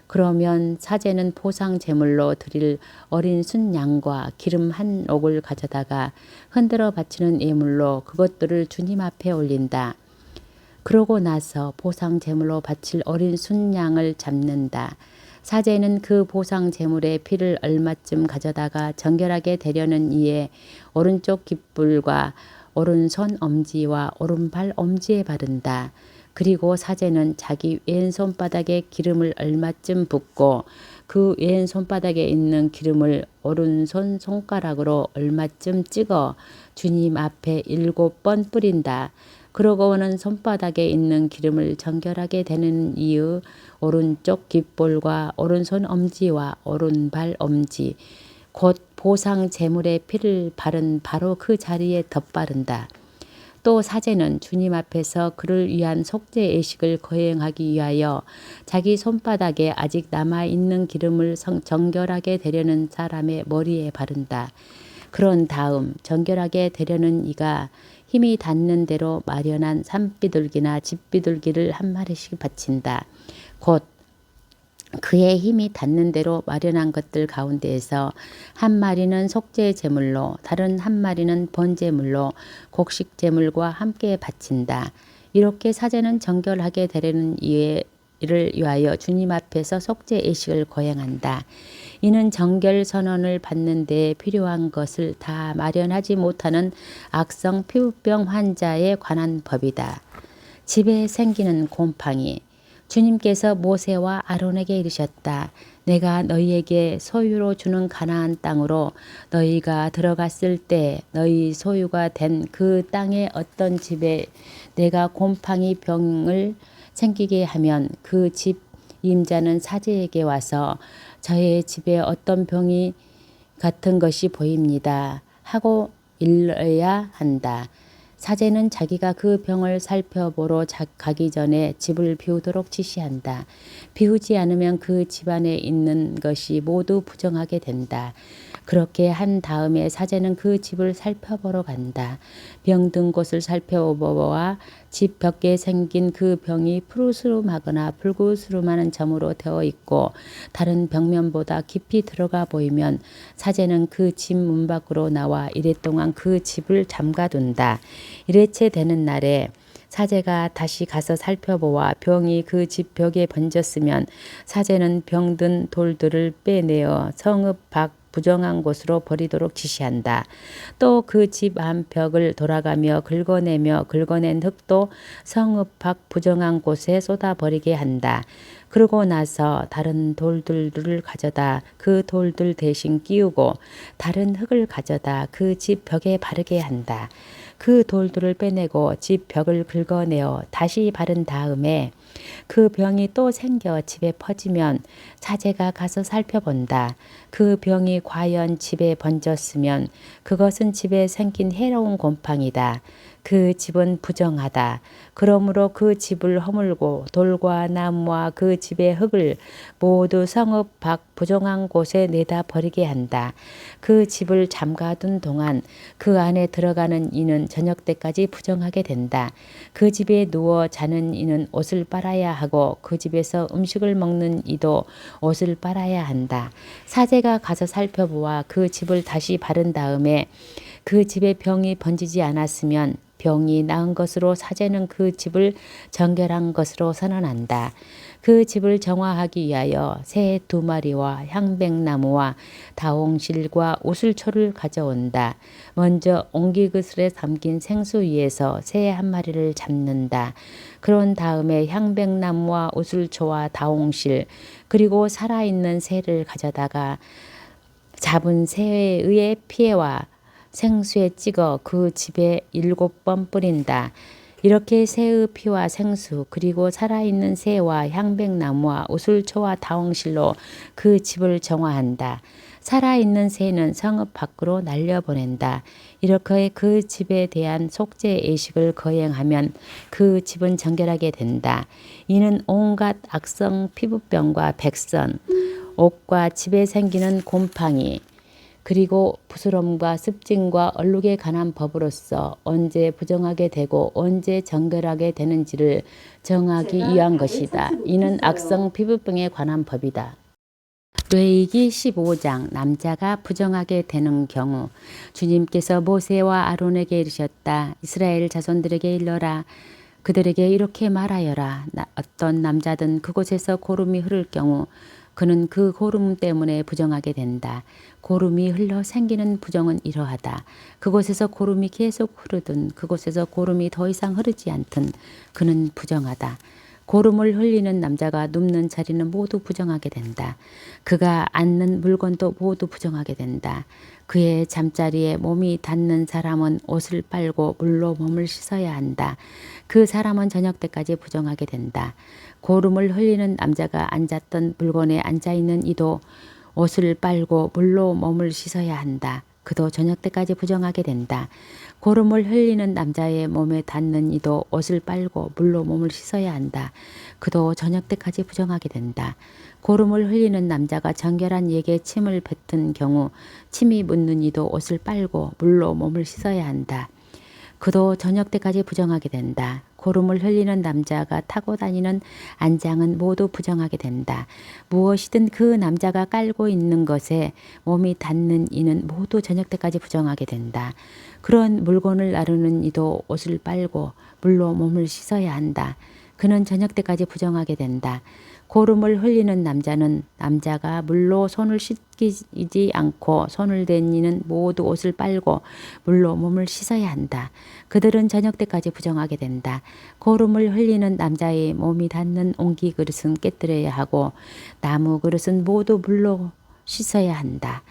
그러면 사제는 보상 제물로 드릴 어린 순양과 기름 1녹을 가져다가 흔들어 바치는 예물로 그것들을 주님 앞에 올린다. 그러고 나서 보상 제물로 바칠 어린 순양을 잡는다. 사제는 그 보상 제물의 피를 얼마쯤 가져다가 정결하게 되려는 이의 오른쪽 깃불과 오른손 엄지와 오른발 엄지에 바른다. 그리고 사제는 자기 왼손바닥에 기름을 얼마쯤 붓고 그 왼손바닥에 있는 기름을 오른손 손가락으로 얼마쯤 찍어 주님 앞에 7번 뿌린다. 그러고는 손바닥에 있는 기름을 정결하게 되는 이의 오른쪽 깃볼과 오른손 엄지와 오른발 엄지, 곧 보상 제물의 피를 바른 바로 그 자리에 덧바른다. 또 사제는 주님 앞에서 그를 위한 속죄 예식을 거행하기 위하여 자기 손바닥에 아직 남아있는 기름을 정결하게 되려는 사람의 머리에 바른다. 그런 다음 정결하게 되려는 이가 힘이 닿는 대로 마련한 산비둘기나 집비둘기를 한 마리씩 바친다. 곧 그의 힘이 닿는 대로 마련한 것들 가운데에서 한 마리는 속죄 제물로, 다른 한 마리는 번제물로 곡식 제물과 함께 바친다. 이렇게 사제는 정결하게 되려는 이를 위하여 주님 앞에서 속죄 예식을 거행한다. 이는 정결 선언을 받는 데 필요한 것을 다 마련하지 못하는 악성 피부병 환자에 관한 법이다. 집에 생기는 곰팡이. 주님께서 모세와 아론에게 이르셨다. 내가 너희에게 소유로 주는 가나안 땅으로 너희가 들어갔을 때 너희 소유가 된 그 땅의 어떤 집에 내가 곰팡이 병을 생기게 하면 그 집 임자는 사제에게 와서 저의 집에 어떤 병이 같은 것이 보입니다 하고 일러야 한다. 사제는 자기가 그 병을 살펴보러 가기 전에 집을 비우도록 지시한다. 비우지 않으면 그 집안에 있는 것이 모두 부정하게 된다. 그렇게 한 다음에 사제는 그 집을 살펴보러 간다. 병든 곳을 살펴보아 집 벽에 생긴 그 병이 푸르스름하거나 붉으스름하는 점으로 되어 있고 다른 벽면보다 깊이 들어가 보이면 사제는 그 집 문 밖으로 나와 이랫동안 그 집을 잠가둔다. 이래째 되는 날에 사제가 다시 가서 살펴보아 병이 그 집 벽에 번졌으면 사제는 병든 돌들을 빼내어 성읍 밖 부정한 곳으로 버리도록 지시한다. 또 그 집 안 벽을 돌아가며 긁어내며 긁어낸 흙도 성읍 밖 부정한 곳에 쏟아버리게 한다. 그러고 나서 다른 돌들을 가져다 그 돌들 대신 끼우고 다른 흙을 가져다 그 집 벽에 바르게 한다. 그 돌들을 빼내고 집 벽을 긁어내어 다시 바른 다음에 그 병이 또 생겨 집에 퍼지면 사제가 가서 살펴본다. 그 병이 과연 집에 번졌으면 그것은 집에 생긴 해로운 곰팡이다. 그 집은 부정하다. 그러므로 그 집을 허물고 돌과 나무와 그 집의 흙을 모두 성읍 밖 부정한 곳에 내다 버리게 한다. 그 집을 잠가둔 동안 그 안에 들어가는 이는 저녁 때까지 부정하게 된다. 그 집에 누워 자는 이는 옷을 빨아야 하고 그 집에서 음식을 먹는 이도 옷을 빨아야 한다. 사제가 가서 살펴보아 그 집을 다시 바른 다음에 그 집에 병이 번지지 않았으면 병이 나은 것으로 사제는 그 집을 정결한 것으로 선언한다. 그 집을 정화하기 위하여 새 2마리와 향백나무와 다홍실과 우슬초를 가져온다. 먼저 옹기그슬에 담긴 생수 위에서 새 1마리를 잡는다. 그런 다음에 향백나무와 우슬초와 다홍실 그리고 살아있는 새를 가져다가 잡은 새의 피에와 생수에 찍어 그 집에 7번 뿌린다. 이렇게 새의 피와 생수 그리고 살아있는 새와 향백나무와 우슬초와 다홍실로 그 집을 정화한다. 살아있는 새는 성읍 밖으로 날려보낸다. 이렇게 그 집에 대한 속죄 예식을 거행하면 그 집은 정결하게 된다. 이는 온갖 악성 피부병과 백선, 옷과 집에 생기는 곰팡이, 그리고 부스럼과 습진과 얼룩에 관한 법으로서 언제 부정하게 되고 언제 정결하게 되는지를 정하기 위한 것이다. 이는 악성 피부병에 관한 법이다. 레위기 15장 남자가 부정하게 되는 경우 주님께서 모세와 아론에게 이르셨다. 이스라엘 자손들에게 일러라. 그들에게 이렇게 말하여라. 어떤 남자든 그곳에서 고름이 흐를 경우 그는 그 고름 때문에 부정하게 된다. 고름이 흘러 생기는 부정은 이러하다. 그곳에서 고름이 계속 흐르든 그곳에서 고름이 더 이상 흐르지 않든 그는 부정하다. 고름을 흘리는 남자가 눕는 자리는 모두 부정하게 된다. 그가 앉는 물건도 모두 부정하게 된다. 그의 잠자리에 몸이 닿는 사람은 옷을 빨고 물로 몸을 씻어야 한다. 그 사람은 저녁 때까지 부정하게 된다. 고름을 흘리는 남자가 앉았던 물건에 앉아있는 이도 옷을 빨고 물로 몸을 씻어야 한다. 그도 저녁 때까지 부정하게 된다. 고름을 흘리는 남자의 몸에 닿는 이도 옷을 빨고 물로 몸을 씻어야 한다. 그도 저녁 때까지 부정하게 된다. 고름을 흘리는 남자가 정결한 이에게 침을 뱉은 경우 침이 묻는 이도 옷을 빨고 물로 몸을 씻어야 한다. 그도 저녁 때까지 부정하게 된다. 고름을 흘리는 남자가 타고 다니는 안장은 모두 부정하게 된다. 무엇이든 그 남자가 깔고 있는 것에 몸이 닿는 이는 모두 저녁 때까지 부정하게 된다. 그런 물건을 나르는 이도 옷을 빨고 물로 몸을 씻어야 한다. 그는 저녁 때까지 부정하게 된다. 고름을 흘리는 남자는 남자가 물로 손을 씻기지 않고 손을 댄 이는 모두 옷을 빨고 물로 몸을 씻어야 한다. 그들은 저녁 때까지 부정하게 된다. 고름을 흘리는 남자의 몸이 닿는 옹기 그릇은 깨뜨려야 하고 나무 그릇은 모두 물로 씻어야 한다.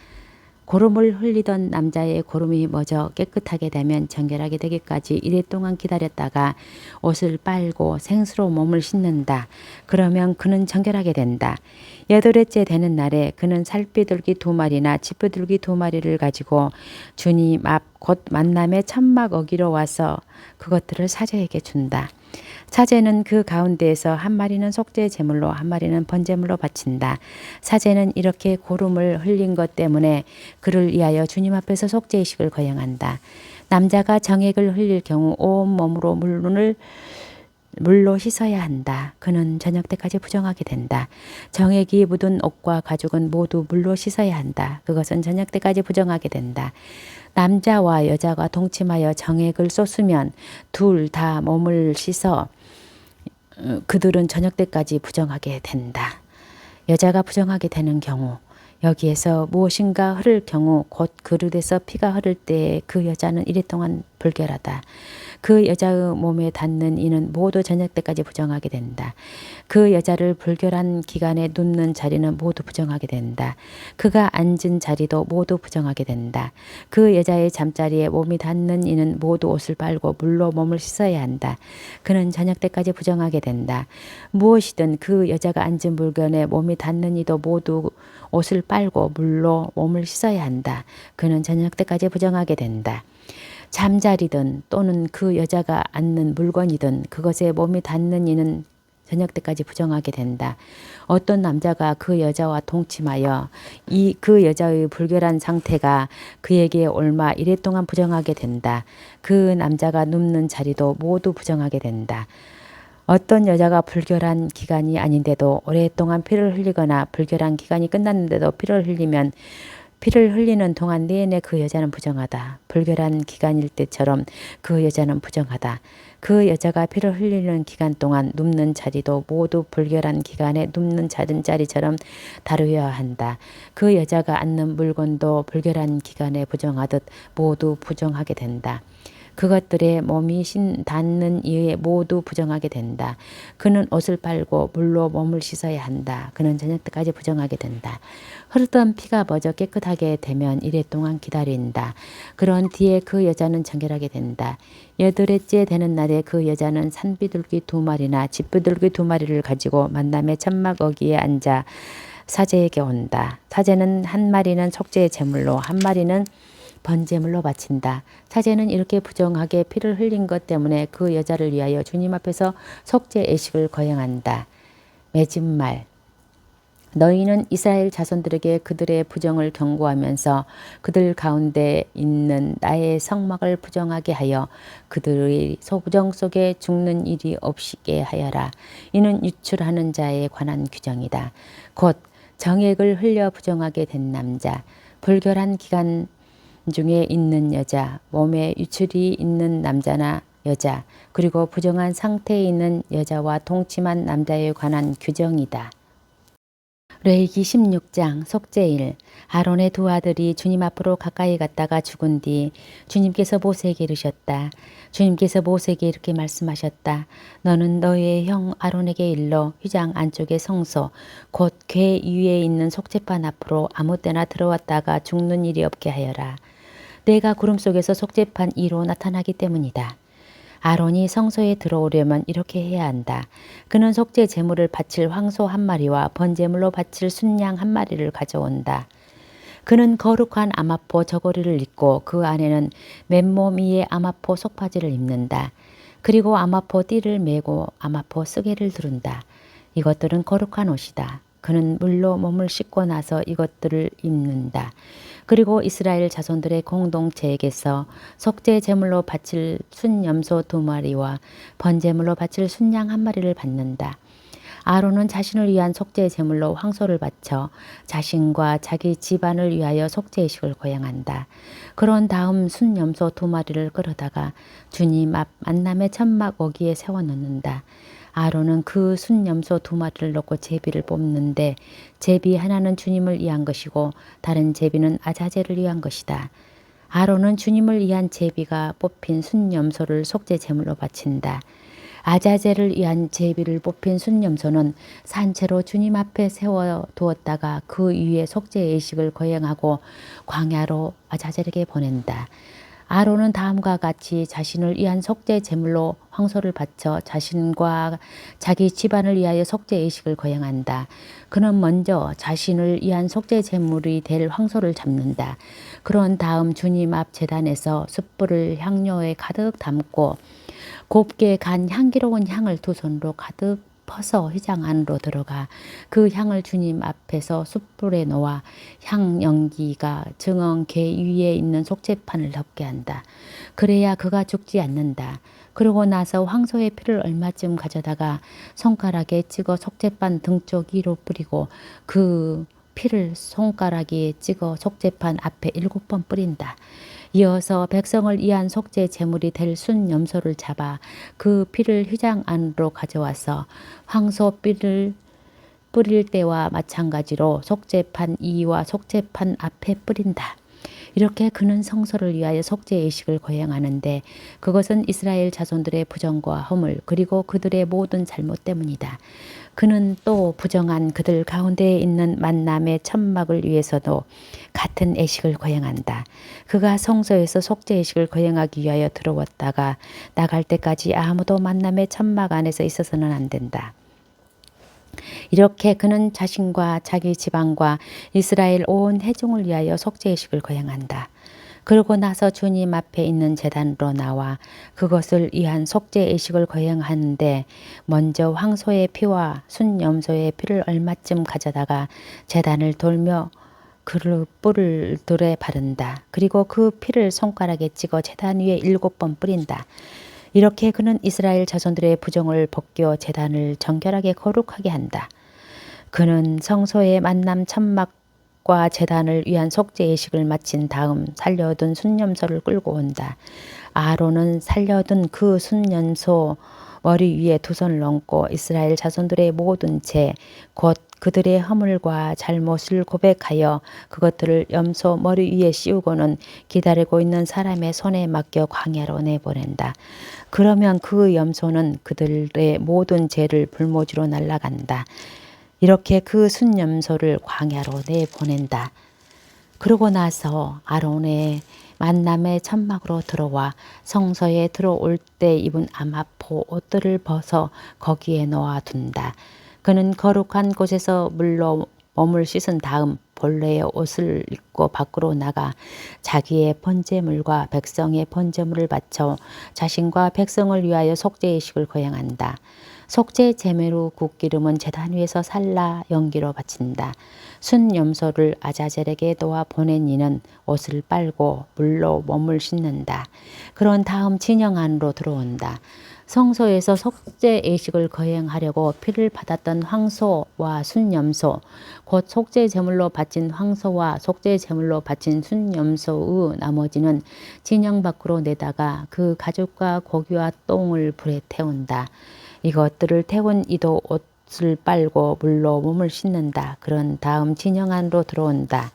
고름을 흘리던 남자의 고름이 멎어 깨끗하게 되면 정결하게 되기까지 이래 동안 기다렸다가 옷을 빨고 생수로 몸을 씻는다. 그러면 그는 정결하게 된다. 여덟째 되는 날에 그는 살피들기 2마리나 지푸들기 2마리를 가지고 주님 앞 곧 만남의 천막 어기로 와서 그것들을 사제에게 준다. 사제는 그 가운데에서 1마리는 속죄 제물로 1마리는 번제물로 바친다. 사제는 이렇게 고름을 흘린 것 때문에 그를 위하여 주님 앞에서 속죄의식을 거행한다. 남자가 정액을 흘릴 경우 온 몸으로 물로 씻어야 한다. 그는 저녁 때까지 부정하게 된다. 정액이 묻은 옷과 가죽은 모두 물로 씻어야 한다. 그것은 저녁 때까지 부정하게 된다. 남자와 여자가 동침하여 정액을 쏟으면 둘 다 몸을 씻어 그들은 저녁 때까지 부정하게 된다. 여자가 부정하게 되는 경우 여기에서 무엇인가 흐를 경우 곧 그릇에서 피가 흐를 때에 그 여자는 이랫동안 불결하다. 그 여자의 몸에 닿는 이는 모두 저녁 때까지 부정하게 된다. 그 여자를 불결한 기간에 눕는 자리는 모두 부정하게 된다. 그가 앉은 자리도 모두 부정하게 된다. 그 여자의 잠자리에 몸이 닿는 이는 모두 옷을 빨고 물로 몸을 씻어야 한다. 그는 저녁 때까지 부정하게 된다. 무엇이든 그 여자가 앉은 물건에 몸이 닿는 이도 모두 옷을 빨고 물로 몸을 씻어야 한다. 그는 저녁 때까지 부정하게 된다. 잠자리든 또는 그 여자가 앉는 물건이든 그것에 몸이 닿는 이는 저녁 때까지 부정하게 된다. 어떤 남자가 그 여자와 동침하여 그 여자의 불결한 상태가 그에게 옮아 이랫동안 부정하게 된다. 그 남자가 눕는 자리도 모두 부정하게 된다. 어떤 여자가 불결한 기간이 아닌데도 오랫동안 피를 흘리거나 불결한 기간이 끝났는데도 피를 흘리면 피를 흘리는 동안 내내 그 여자는 부정하다. 불결한 기간일 때처럼 그 여자는 부정하다. 그 여자가 피를 흘리는 기간 동안 눕는 자리도 모두 불결한 기간에 눕는 자리처럼 다루어야 한다. 그 여자가 앉는 물건도 불결한 기간에 부정하듯 모두 부정하게 된다. 그것들의 몸이 닿는 이에 모두 부정하게 된다. 그는 옷을 빨고 물로 몸을 씻어야 한다. 그는 저녁 때까지 부정하게 된다. 흐르던 피가 멎어 깨끗하게 되면 이랫동안 기다린다. 그런 뒤에 그 여자는 정결하게 된다. 여덟째 되는 날에 그 여자는 산비둘기 2마리나 집비둘기 2마리를 가지고 만남의 천막 어기에 앉아 사제에게 온다. 사제는 1마리는 속죄의 제물로 1마리는 번제물로 바친다. 사제는 이렇게 부정하게 피를 흘린 것 때문에 그 여자를 위하여 주님 앞에서 속죄 예식을 거행한다. 맺은 말. 너희는 이스라엘 자손들에게 그들의 부정을 경고하면서 그들 가운데 있는 나의 성막을 부정하게 하여 그들의 소부정 속에 죽는 일이 없게 하여라. 이는 유출하는 자에 관한 규정이다. 곧 정액을 흘려 부정하게 된 남자, 불결한 기간 중에 있는 여자, 몸에 유출이 있는 남자나 여자, 그리고 부정한 상태에 있는 여자와 동침한 남자에 관한 규정이다. 레위기 16장 속죄일. 아론의 2 아들이 주님 앞으로 가까이 갔다가 죽은 뒤 주님께서 모세에게 이르셨다. 주님께서 모세에게 이렇게 말씀하셨다. 너는 너의 형 아론에게 일러 휘장 안쪽의 성소 곧 궤 위에 있는 속죄판 앞으로 아무 때나 들어왔다가 죽는 일이 없게 하여라. 내가 구름 속에서 속죄판 위로 나타나기 때문이다. 아론이 성소에 들어오려면 이렇게 해야 한다. 그는 속죄 제물을 바칠 황소 1마리와 번제물로 바칠 순양 1마리를 가져온다. 그는 거룩한 아마포 저고리를 입고 그 안에는 맨몸 위에 아마포 속바지를 입는다. 그리고 아마포 띠를 메고 아마포 쓰개를 두른다. 이것들은 거룩한 옷이다. 그는 물로 몸을 씻고 나서 이것들을 입는다. 그리고 이스라엘 자손들의 공동체에게서 속죄 제물로 바칠 순염소 2마리와 번제물로 바칠 순양 1마리를 받는다. 아론은 자신을 위한 속죄 제물로 황소를 바쳐 자신과 자기 집안을 위하여 속죄의식을 거행한다. 그런 다음 순염소 2마리를 끌어다가 주님 앞 만남의 천막 어기에 세워놓는다. 아론은 그 순염소 2마리를 넣고 제비를 뽑는데 제비 하나는 주님을 위한 것이고 다른 제비는 아자제를 위한 것이다. 아론은 주님을 위한 제비가 뽑힌 순염소를 속죄 제물로 바친다. 아자제를 위한 제비를 뽑힌 순염소는 산채로 주님 앞에 세워 두었다가 그 위에 속죄 예식을 거행하고 광야로 아자젤에게 보낸다. 아론은 다음과 같이 자신을 위한 속죄 제물로 황소를 바쳐 자신과 자기 집안을 위하여 속죄 예식을 거행한다. 그는 먼저 자신을 위한 속죄 제물이 될 황소를 잡는다. 그런 다음 주님 앞 제단에서 숯불을 향료에 가득 담고 곱게 간 향기로운 향을 2손으로 가득 퍼서 휘장 안으로 들어가 그 향을 주님 앞에서 숯불에 놓아 향 연기가 증언 궤 위에 있는 속죄판을 덮게 한다. 그래야 그가 죽지 않는다. 그러고 나서 황소의 피를 얼마쯤 가져다가 손가락에 찍어 속죄판 등쪽 위로 뿌리고 그 피를 손가락에 찍어 속죄판 앞에 7번 뿌린다. 이어서 백성을 위한 속죄 제물이 될 순염소를 잡아 그 피를 휘장 안으로 가져와서 황소 삐를 뿌릴 때와 마찬가지로 속죄판 이와 속죄판 앞에 뿌린다. 이렇게 그는 성소를 위하여 속죄 예식을 거행하는데 그것은 이스라엘 자손들의 부정과 허물 그리고 그들의 모든 잘못 때문이다. 그는 또 부정한 그들 가운데에 있는 만남의 천막을 위해서도 같은 예식을 거행한다. 그가 성소에서 속죄 예식을 거행하기 위하여 들어왔다가 나갈 때까지 아무도 만남의 천막 안에서 있어서는 안 된다. 이렇게 그는 자신과 자기 집안과 이스라엘 온 회중을 위하여 속죄 예식을 거행한다. 그러고 나서 주님 앞에 있는 제단으로 나와 그것을 위한 속죄 예식을 거행하는데 먼저 황소의 피와 순염소의 피를 얼마쯤 가져다가 제단을 돌며 그 뿔을 돌에 바른다. 그리고 그 피를 손가락에 찍어 제단 위에 7번 뿌린다. 이렇게 그는 이스라엘 자손들의 부정을 벗겨 제단을 정결하게 거룩하게 한다. 그는 성소의 만남 천막과 제단을 위한 속죄 예식을 마친 다음 살려둔 순염소를 끌고 온다. 아론은 살려둔 그 순염소 머리 위에 2손을 얹고 이스라엘 자손들의 모든 죄 곧 그들의 허물과 잘못을 고백하여 그것들을 염소 머리 위에 씌우고는 기다리고 있는 사람의 손에 맡겨 광야로 내보낸다. 그러면 그 염소는 그들의 모든 죄를 불모지로 날아간다. 이렇게 그 순염소를 광야로 내보낸다. 그러고 나서 아론의 만남의 천막으로 들어와 성소에 들어올 때 입은 아마포 옷들을 벗어 거기에 놓아둔다. 그는 거룩한 곳에서 물로 몸을 씻은 다음 본래의 옷을 입고 밖으로 나가 자기의 번제물과 백성의 번제물을 바쳐 자신과 백성을 위하여 속죄 예식을 거행한다. 속죄 제매로 국기름은 제단 위에서 살라 연기로 바친다. 순염소를 아자젤에게 놓아 보낸 이는 옷을 빨고 물로 몸을 씻는다. 그런 다음 진영 안으로 들어온다. 성소에서 속죄 예식을 거행하려고 피를 받았던 황소와 순염소, 곧 속죄 제물로 바친 황소와 속죄 제물로 바친 순염소의 나머지는 진영 밖으로 내다가 그 가죽과 고기와 똥을 불에 태운다. 이것들을 태운 이도 옷을 빨고 물로 몸을 씻는다. 그런 다음 진영 안으로 들어온다.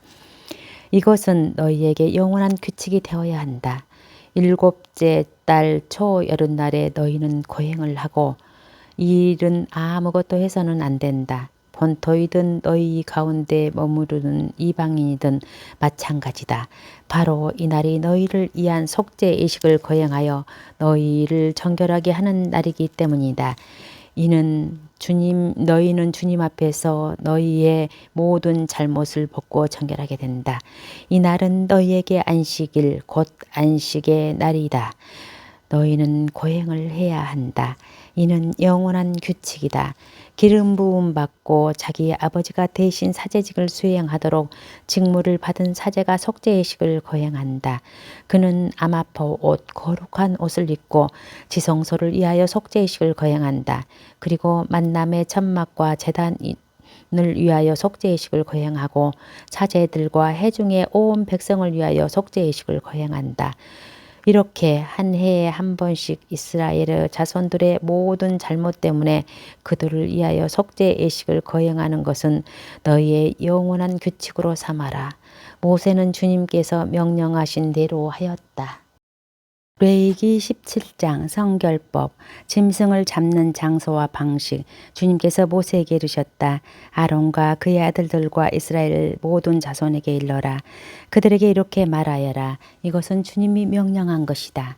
이것은 너희에게 영원한 규칙이 되어야 한다. 7째 달 초여름날에 너희는 거행을 하고 이 일은 아무것도 해서는 안 된다. 본토이든 너희 가운데 머무르는 이방인이든 마찬가지다. 바로 이날이 너희를 위한 속죄 예식을 거행하여 너희를 정결하게 하는 날이기 때문이다. 너희는 주님 앞에서 너희의 모든 잘못을 벗고 정결하게 된다. 이 날은 너희에게 안식일 곧 안식의 날이다. 너희는 고행을 해야 한다. 이는 영원한 규칙이다. 기름 부음 받고 자기 아버지가 대신 사제직을 수행하도록 직무를 받은 사제가 속죄의식을 거행한다. 그는 아마포 옷 거룩한 옷을 입고 지성소를 위하여 속죄의식을 거행한다. 그리고 만남의 천막과 제단을 위하여 속죄의식을 거행하고 사제들과 회중의 온 백성을 위하여 속죄의식을 거행한다. 이렇게 한 해에 한 번씩 이스라엘 자손들의 모든 잘못 때문에 그들을 위하여 속죄의식을 거행하는 것은 너희의 영원한 규칙으로 삼아라. 모세는 주님께서 명령하신 대로 하였다. 레위기 17장 성결법 짐승을 잡는 장소와 방식 주님께서 모세에게 이르셨다. 아론과 그의 아들들과 이스라엘 모든 자손에게 일러라. 그들에게 이렇게 말하여라. 이것은 주님이 명령한 것이다.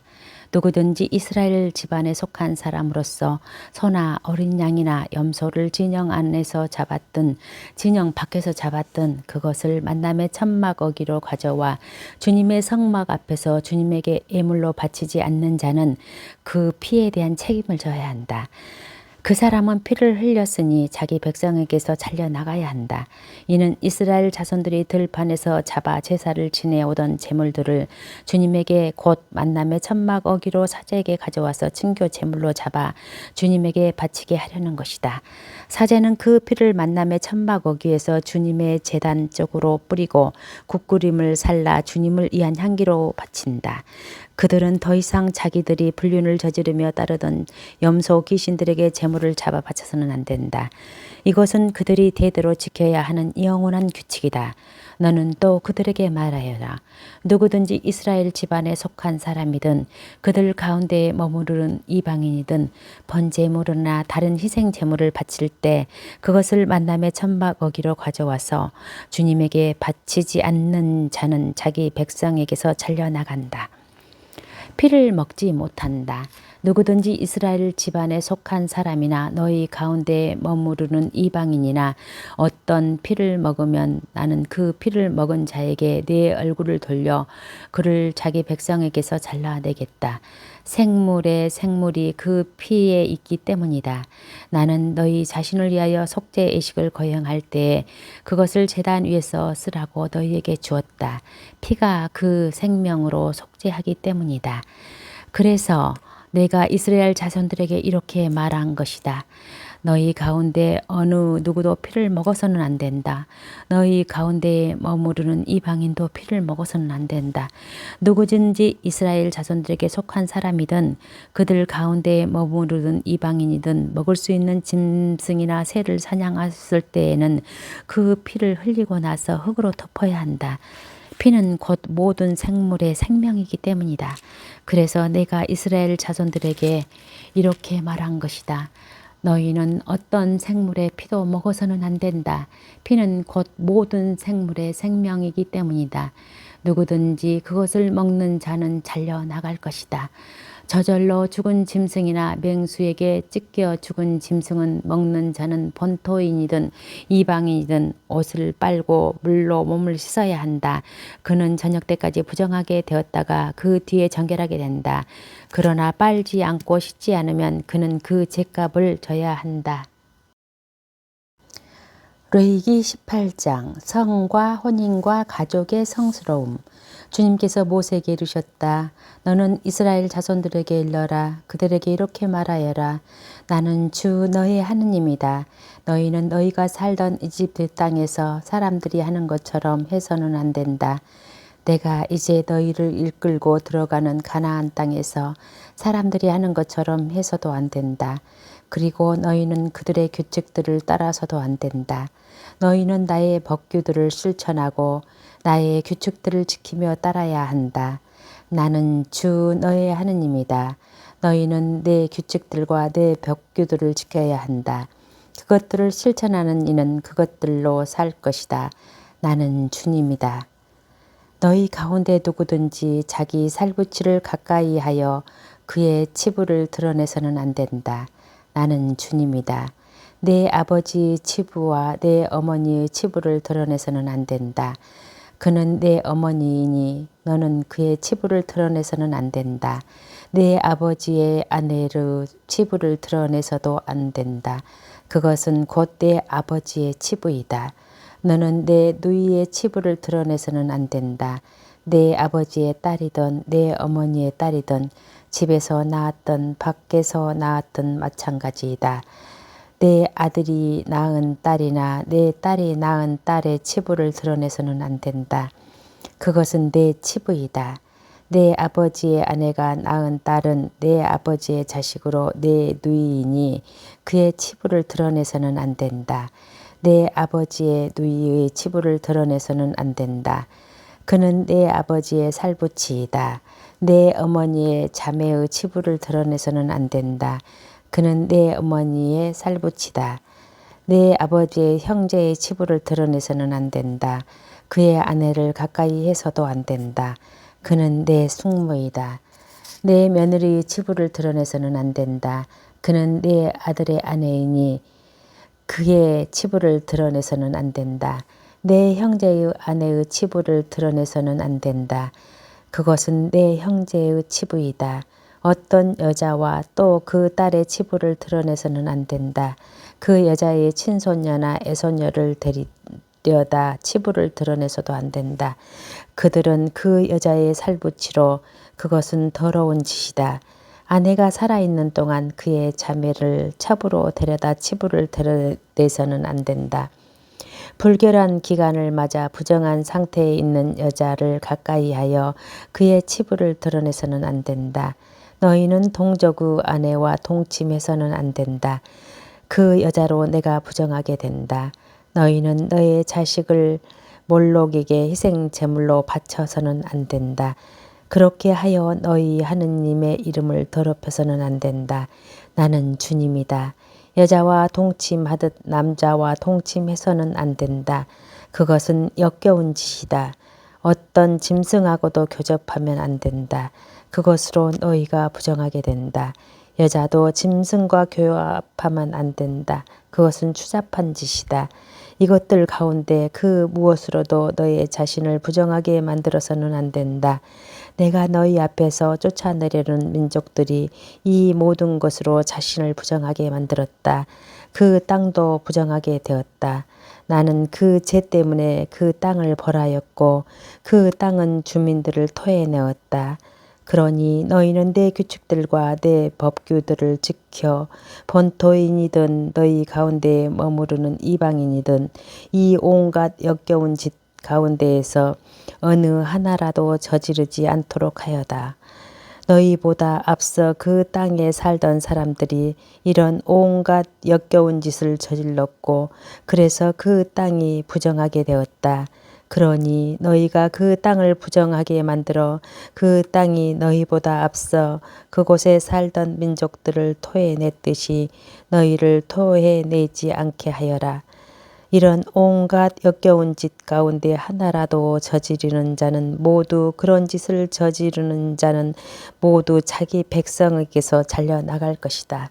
누구든지 이스라엘 집안에 속한 사람으로서 소나 어린 양이나 염소를 진영 안에서 잡았든 진영 밖에서 잡았든 그것을 만남의 천막 어기로 가져와 주님의 성막 앞에서 주님에게 예물로 바치지 않는 자는 그 피에 대한 책임을 져야 한다. 그 사람은 피를 흘렸으니 자기 백성에게서 잘려나가야 한다. 이는 이스라엘 자손들이 들판에서 잡아 제사를 지내오던 제물들을 주님에게 곧 만남의 천막 어기로 사제에게 가져와서 친교 제물로 잡아 주님에게 바치게 하려는 것이다. 사제는 그 피를 만남의 천막 어기에서 주님의 제단 쪽으로 뿌리고 국구림을 살라 주님을 위한 향기로 바친다. 그들은 더 이상 자기들이 불륜을 저지르며 따르던 염소 귀신들에게 제물을 잡아 바쳐서는 안 된다. 이것은 그들이 대대로 지켜야 하는 영원한 규칙이다. 너는 또 그들에게 말하여라. 누구든지 이스라엘 집안에 속한 사람이든 그들 가운데에 머무르는 이방인이든 번제물이나 다른 희생 제물을 바칠 때 그것을 만남의 천막 어기로 가져와서 주님에게 바치지 않는 자는 자기 백성에게서 잘려나간다. 피를 먹지 못한다. 누구든지 이스라엘 집안에 속한 사람이나 너희 가운데 머무르는 이방인이나 어떤 피를 먹으면 나는 그 피를 먹은 자에게 내 얼굴을 돌려 그를 자기 백성에게서 잘라내겠다. 생물의 생물이 그 피에 있기 때문이다. 나는 너희 자신을 위하여 속죄의식을 거행할 때에 그것을 제단 위에서 쓰라고 너희에게 주었다. 피가 그 생명으로 속죄하기 때문이다. 그래서 내가 이스라엘 자손들에게 이렇게 말한 것이다. 너희 가운데 어느 누구도 피를 먹어서는 안 된다. 너희 가운데에 머무르는 이방인도 피를 먹어서는 안 된다. 누구든지 이스라엘 자손들에게 속한 사람이든 그들 가운데에 머무르는 이방인이든 먹을 수 있는 짐승이나 새를 사냥했을 때에는 그 피를 흘리고 나서 흙으로 덮어야 한다. 피는 곧 모든 생물의 생명이기 때문이다. 그래서 내가 이스라엘 자손들에게 이렇게 말한 것이다. 너희는 어떤 생물의 피도 먹어서는 안 된다. 피는 곧 모든 생물의 생명이기 때문이다. 누구든지 그것을 먹는 자는 잘려 나갈 것이다. 저절로 죽은 짐승이나 맹수에게 찢겨 죽은 짐승은 먹는 자는 본토인이든 이방인이든 옷을 빨고 물로 몸을 씻어야 한다. 그는 저녁 때까지 부정하게 되었다가 그 뒤에 정결하게 된다. 그러나 빨지 않고 씻지 않으면 그는 그 죄값을 져야 한다. 레위기 18장 성과 혼인과 가족의 성스러움. 주님께서 모세에게 이르셨다. 너는 이스라엘 자손들에게 일러라. 그들에게 이렇게 말하여라. 나는 주 너희 하느님이다. 너희는 너희가 살던 이집트 땅에서 사람들이 하는 것처럼 해서는 안 된다. 내가 이제 너희를 이끌고 들어가는 가나안 땅에서 사람들이 하는 것처럼 해서도 안 된다. 그리고 너희는 그들의 규칙들을 따라서도 안 된다. 너희는 나의 법규들을 실천하고 나의 규칙들을 지키며 따라야 한다. 나는 주 너의 하느님이다. 너희는 내 규칙들과 내 법규들을 지켜야 한다. 그것들을 실천하는 이는 그것들로 살 것이다. 나는 주님이다. 너희 가운데 누구든지 자기 살붙이를 가까이 하여 그의 치부를 드러내서는 안 된다. 나는 주님이다. 내 아버지의 치부와 내 어머니의 치부를 드러내서는 안 된다. 그는 내 어머니이니 너는 그의 치부를 드러내서는 안 된다. 내 아버지의 아내의 치부를 드러내서도 안 된다. 그것은 곧 내 아버지의 치부이다. 너는 내 누이의 치부를 드러내서는 안 된다. 내 아버지의 딸이든 내 어머니의 딸이든 집에서 낳았든 밖에서 낳았든 마찬가지이다. 내 아들이 낳은 딸이나 내 딸이 낳은 딸의 치부를 드러내서는 안 된다. 그것은 내 치부이다. 내 아버지의 아내가 낳은 딸은 내 아버지의 자식으로 내 누이이니 그의 치부를 드러내서는 안 된다. 내 아버지의 누이의 치부를 드러내서는 안 된다. 그는 내 아버지의 살부치이다. 내 어머니의 자매의 치부를 드러내서는 안 된다. 그는 내 어머니의 살부치다. 내 아버지의 형제의 치부를 드러내서는 안 된다. 그의 아내를 가까이 해서도 안 된다. 그는 내 숙모이다. 내 며느리의 치부를 드러내서는 안 된다. 그는 내 아들의 아내이니 그의 치부를 드러내서는 안 된다. 내 형제의 아내의 치부를 드러내서는 안 된다. 그것은 내 형제의 치부이다. 어떤 여자와 또 그 딸의 치부를 드러내서는 안 된다. 그 여자의 친손녀나 애손녀를 데리려다 치부를 드러내서도 안 된다. 그들은 그 여자의 살부치로 그것은 더러운 짓이다. 아내가 살아있는 동안 그의 자매를 첩으로 데려다 치부를 드러내서는 안 된다. 불결한 기간을 맞아 부정한 상태에 있는 여자를 가까이 하여 그의 치부를 드러내서는 안 된다. 너희는 동족의 아내와 동침해서는 안 된다. 그 여자로 내가 부정하게 된다. 너희는 너의 자식을 몰록에게 희생 제물로 바쳐서는 안 된다. 그렇게 하여 너희 하느님의 이름을 더럽혀서는 안 된다. 나는 주님이다. 여자와 동침하듯 남자와 동침해서는 안 된다. 그것은 역겨운 짓이다. 어떤 짐승하고도 교접하면 안 된다. 그것으로 너희가 부정하게 된다. 여자도 짐승과 교합하면 안 된다. 그것은 추잡한 짓이다. 이것들 가운데 그 무엇으로도 너희 자신을 부정하게 만들어서는 안 된다. 내가 너희 앞에서 쫓아내려는 민족들이 이 모든 것으로 자신을 부정하게 만들었다. 그 땅도 부정하게 되었다. 나는 그 죄 때문에 그 땅을 벌하였고 그 땅은 주민들을 토해내었다. 그러니 너희는 내 규칙들과 내 법규들을 지켜 본토인이든 너희 가운데에 머무르는 이방인이든 이 온갖 역겨운 짓 가운데에서 어느 하나라도 저지르지 않도록 하여다. 너희보다 앞서 그 땅에 살던 사람들이 이런 온갖 역겨운 짓을 저질렀고 그래서 그 땅이 부정하게 되었다. 그러니 너희가 그 땅을 부정하게 만들어 그 땅이 너희보다 앞서 그곳에 살던 민족들을 토해냈듯이 너희를 토해내지 않게 하여라. 이런 온갖 역겨운 짓 가운데 하나라도 저지르는 자는 모두 그런 짓을 저지르는 자는 모두 자기 백성에게서 잘려나갈 것이다.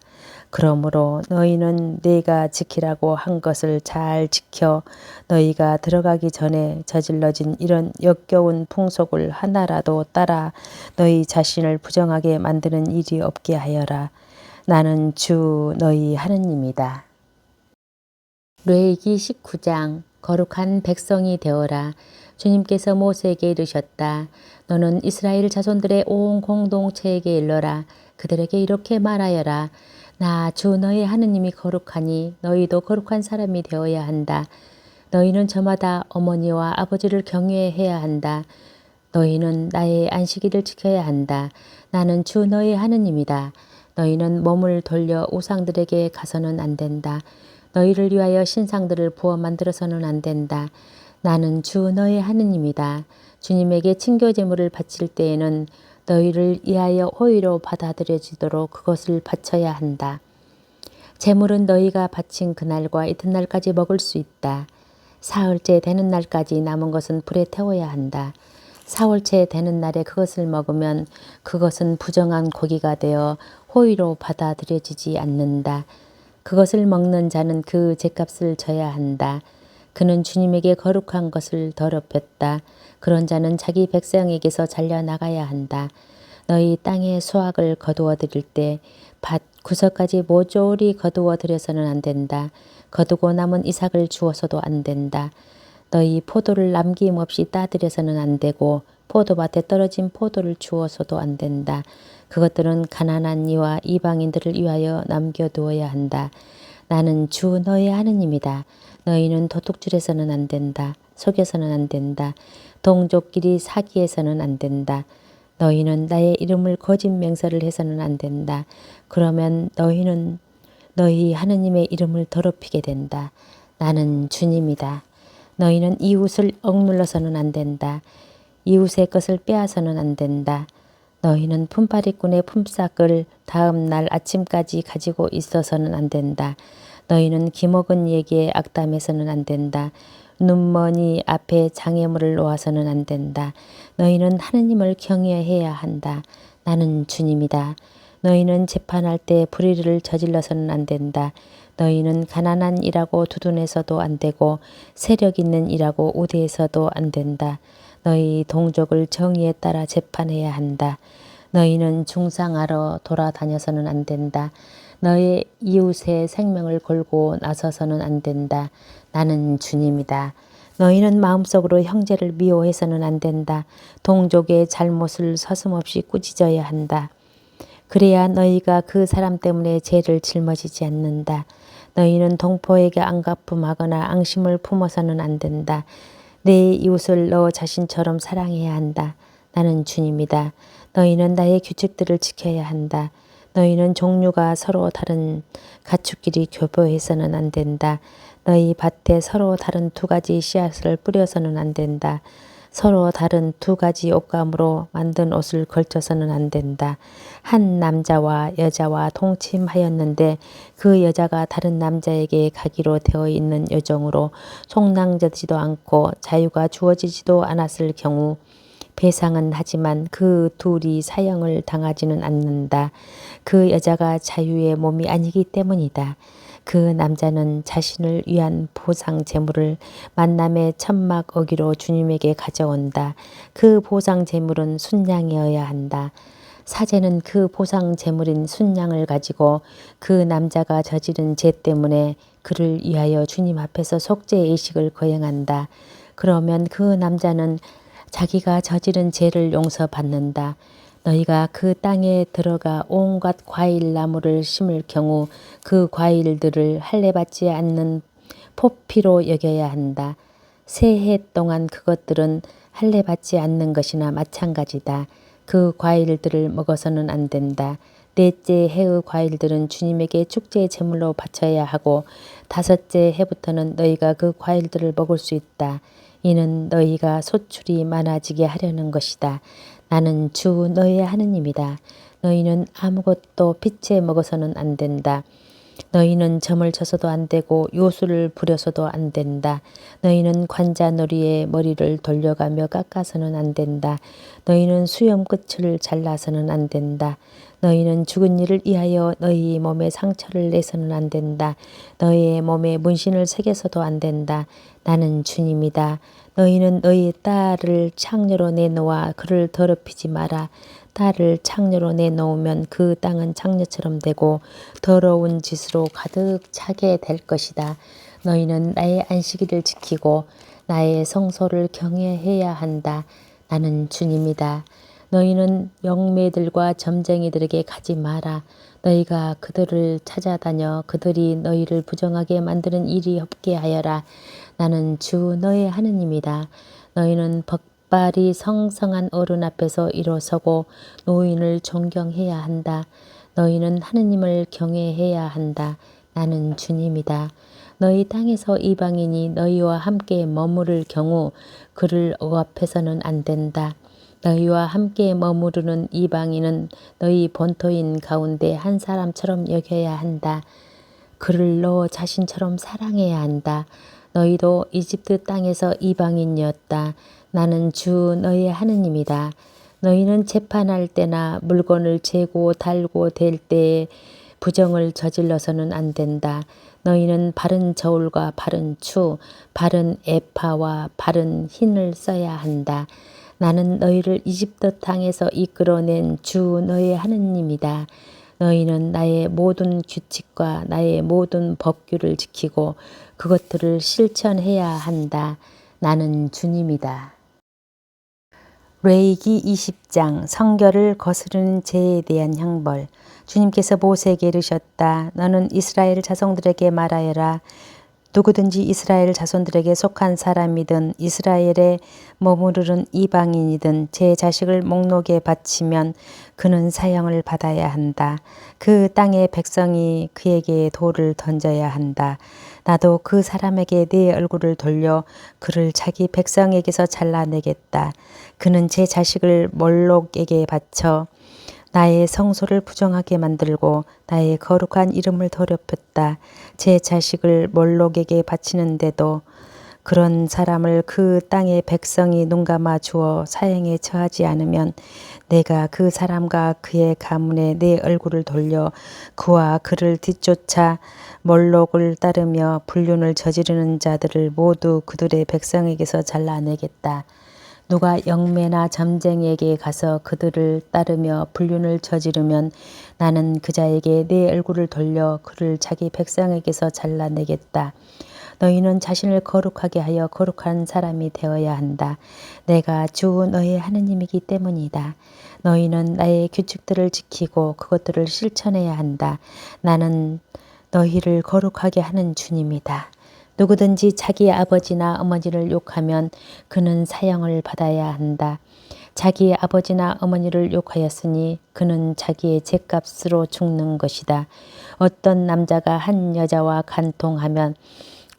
그러므로 너희는 내가 지키라고 한 것을 잘 지켜 너희가 들어가기 전에 저질러진 이런 역겨운 풍속을 하나라도 따라 너희 자신을 부정하게 만드는 일이 없게 하여라. 나는 주 너희 하느님이다. 레위기 19장 거룩한 백성이 되어라. 주님께서 모세에게 이르셨다. 너는 이스라엘 자손들의 온 공동체에게 일러라. 그들에게 이렇게 말하여라. 나 주 너희 하느님이 거룩하니 너희도 거룩한 사람이 되어야 한다. 너희는 저마다 어머니와 아버지를 경외해야 한다. 너희는 나의 안식일을 지켜야 한다. 나는 주 너희 하느님이다. 너희는 몸을 돌려 우상들에게 가서는 안 된다. 너희를 위하여 신상들을 부어 만들어서는 안 된다. 나는 주 너희 하느님이다. 주님에게 친교 제물을 바칠 때에는 너희를 위하여 호의로 받아들여지도록 그것을 바쳐야 한다. 제물은 너희가 바친 그날과 이튿날까지 먹을 수 있다. 사흘째 되는 날까지 남은 것은 불에 태워야 한다. 사흘째 되는 날에 그것을 먹으면 그것은 부정한 고기가 되어 호의로 받아들여지지 않는다. 그것을 먹는 자는 그 죗값을 져야 한다. 그는 주님에게 거룩한 것을 더럽혔다. 그런 자는 자기 백성에게서 잘려나가야 한다. 너희 땅의 수확을 거두어 드릴 때 밭 구석까지 모조리 거두어 들여서는 안 된다. 거두고 남은 이삭을 주어서도 안 된다. 너희 포도를 남김없이 따들여서는 안 되고 포도밭에 떨어진 포도를 주어서도 안 된다. 그것들은 가난한 이와 이방인들을 위하여 남겨두어야 한다. 나는 주 너의 하느님이다. 너희는 도둑질해서는 안 된다. 속여서는 안 된다. 동족끼리 사기해서는 안 된다. 너희는 나의 이름을 거짓 맹세를 해서는 안 된다. 그러면 너희는 너희 하느님의 이름을 더럽히게 된다. 나는 주님이다. 너희는 이웃을 억눌러서는 안 된다. 이웃의 것을 빼앗아서는 안 된다. 너희는 품팔이꾼의 품삯을 다음 날 아침까지 가지고 있어서는 안 된다. 너희는 기먹은 이에게 악담해서는 안 된다. 눈머니 앞에 장애물을 놓아서는 안 된다. 너희는 하느님을 경외해야 한다. 나는 주님이다. 너희는 재판할 때 불의를 저질러서는 안 된다. 너희는 가난한 이라고 두둔해서도 안 되고 세력 있는 이라고 우대해서도 안 된다. 너희 동족을 정의에 따라 재판해야 한다. 너희는 중상하러 돌아다녀서는 안 된다. 너의 이웃의 생명을 걸고 나서서는 안 된다. 나는 주님이다. 너희는 마음속으로 형제를 미워해서는 안 된다. 동족의 잘못을 서슴없이 꾸짖어야 한다. 그래야 너희가 그 사람 때문에 죄를 짊어지지 않는다. 너희는 동포에게 안갚음하거나 앙심을 품어서는 안 된다. 내 이웃을 너 자신처럼 사랑해야 한다. 나는 주님이다. 너희는 나의 규칙들을 지켜야 한다. 너희는 종류가 서로 다른 가축끼리 교보해서는 안 된다. 너희 밭에 서로 다른 두 가지 씨앗을 뿌려서는 안 된다. 서로 다른 두 가지 옷감으로 만든 옷을 걸쳐서는 안 된다. 한 남자와 여자와 동침하였는데 그 여자가 다른 남자에게 가기로 되어 있는 여정으로 속낭되지도 않고 자유가 주어지지도 않았을 경우 배상은 하지만 그 둘이 사형을 당하지는 않는다. 그 여자가 자유의 몸이 아니기 때문이다. 그 남자는 자신을 위한 보상 제물을 만남의 천막 어기로 주님에게 가져온다. 그 보상 제물은 순양이어야 한다. 사제는 그 보상 제물인 순양을 가지고 그 남자가 저지른 죄 때문에 그를 위하여 주님 앞에서 속죄 의식을 거행한다. 그러면 그 남자는 자기가 저지른 죄를 용서받는다. 너희가 그 땅에 들어가 온갖 과일 나무를 심을 경우 그 과일들을 할례받지 않는 포피로 여겨야 한다. 새해 동안 그것들은 할례받지 않는 것이나 마찬가지다. 그 과일들을 먹어서는 안 된다. 넷째 해의 과일들은 주님에게 축제 제물로 바쳐야 하고 다섯째 해부터는 너희가 그 과일들을 먹을 수 있다. 이는 너희가 소출이 많아지게 하려는 것이다. 나는 주 너희의 하느님이다. 너희는 아무것도 빛에 먹어서는 안 된다. 너희는 점을 쳐서도 안 되고 요술을 부려서도 안 된다. 너희는 관자놀이에 머리를 돌려가며 깎아서는 안 된다. 너희는 수염 끝을 잘라서는 안 된다. 너희는 죽은 이를 위하여 너희 몸에 상처를 내서는 안 된다. 너희의 몸에 문신을 새겨서도 안 된다. 나는 주님이다. 너희는 너희 딸을 창녀로 내놓아 그를 더럽히지 마라. 딸을 창녀로 내놓으면 그 땅은 창녀처럼 되고 더러운 짓으로 가득 차게 될 것이다. 너희는 나의 안식일을 지키고 나의 성소를 경외해야 한다. 나는 주님이다. 너희는 영매들과 점쟁이들에게 가지 마라. 너희가 그들을 찾아다녀 그들이 너희를 부정하게 만드는 일이 없게 하여라. 나는 주 너의 하느님이다. 너희는 벅발이 성성한 어른 앞에서 일어서고 노인을 존경해야 한다. 너희는 하느님을 경외해야 한다. 나는 주님이다. 너희 땅에서 이방인이 너희와 함께 머무를 경우 그를 억압해서는 안 된다. 너희와 함께 머무르는 이방인은 너희 본토인 가운데 한 사람처럼 여겨야 한다. 그를 너 자신처럼 사랑해야 한다. 너희도 이집트 땅에서 이방인이었다. 나는 주 너희의 하느님이다. 너희는 재판할 때나 물건을 재고 달고 댈 때에 부정을 저질러서는 안 된다. 너희는 바른 저울과 바른 추, 바른 에파와 바른 흰을 써야 한다. 나는 너희를 이집트 땅에서 이끌어낸 주 너희 하느님이다. 너희는 나의 모든 규칙과 나의 모든 법규를 지키고 그것들을 실천해야 한다. 나는 주님이다. 레위기 20장 성결을 거스르는 죄에 대한 형벌. 주님께서 모세에게 이르셨다. 너는 이스라엘 자손들에게 말하여라. 누구든지 이스라엘 자손들에게 속한 사람이든 이스라엘에 머무르는 이방인이든 제 자식을 목록에 바치면 그는 사형을 받아야 한다. 그 땅의 백성이 그에게 돌을 던져야 한다. 나도 그 사람에게 내 얼굴을 돌려 그를 자기 백성에게서 잘라내겠다. 그는 제 자식을 몰록에게 바쳐 나의 성소를 부정하게 만들고 나의 거룩한 이름을 더럽혔다. 제 자식을 몰록에게 바치는데도 그런 사람을 그 땅의 백성이 눈감아 주어 사형에 처하지 않으면 내가 그 사람과 그의 가문에 내 얼굴을 돌려 그와 그를 뒤쫓아 몰록을 따르며 불륜을 저지르는 자들을 모두 그들의 백성에게서 잘라내겠다. 누가 영매나 점쟁이에게 가서 그들을 따르며 불륜을 저지르면 나는 그 자에게 내 얼굴을 돌려 그를 자기 백성에게서 잘라내겠다. 너희는 자신을 거룩하게 하여 거룩한 사람이 되어야 한다. 내가 주 너희 하느님이기 때문이다. 너희는 나의 규칙들을 지키고 그것들을 실천해야 한다. 나는 너희를 거룩하게 하는 주님이다. 누구든지 자기 아버지나 어머니를 욕하면 그는 사형을 받아야 한다. 자기의 아버지나 어머니를 욕하였으니 그는 자기의 죗값으로 죽는 것이다. 어떤 남자가 한 여자와 간통하면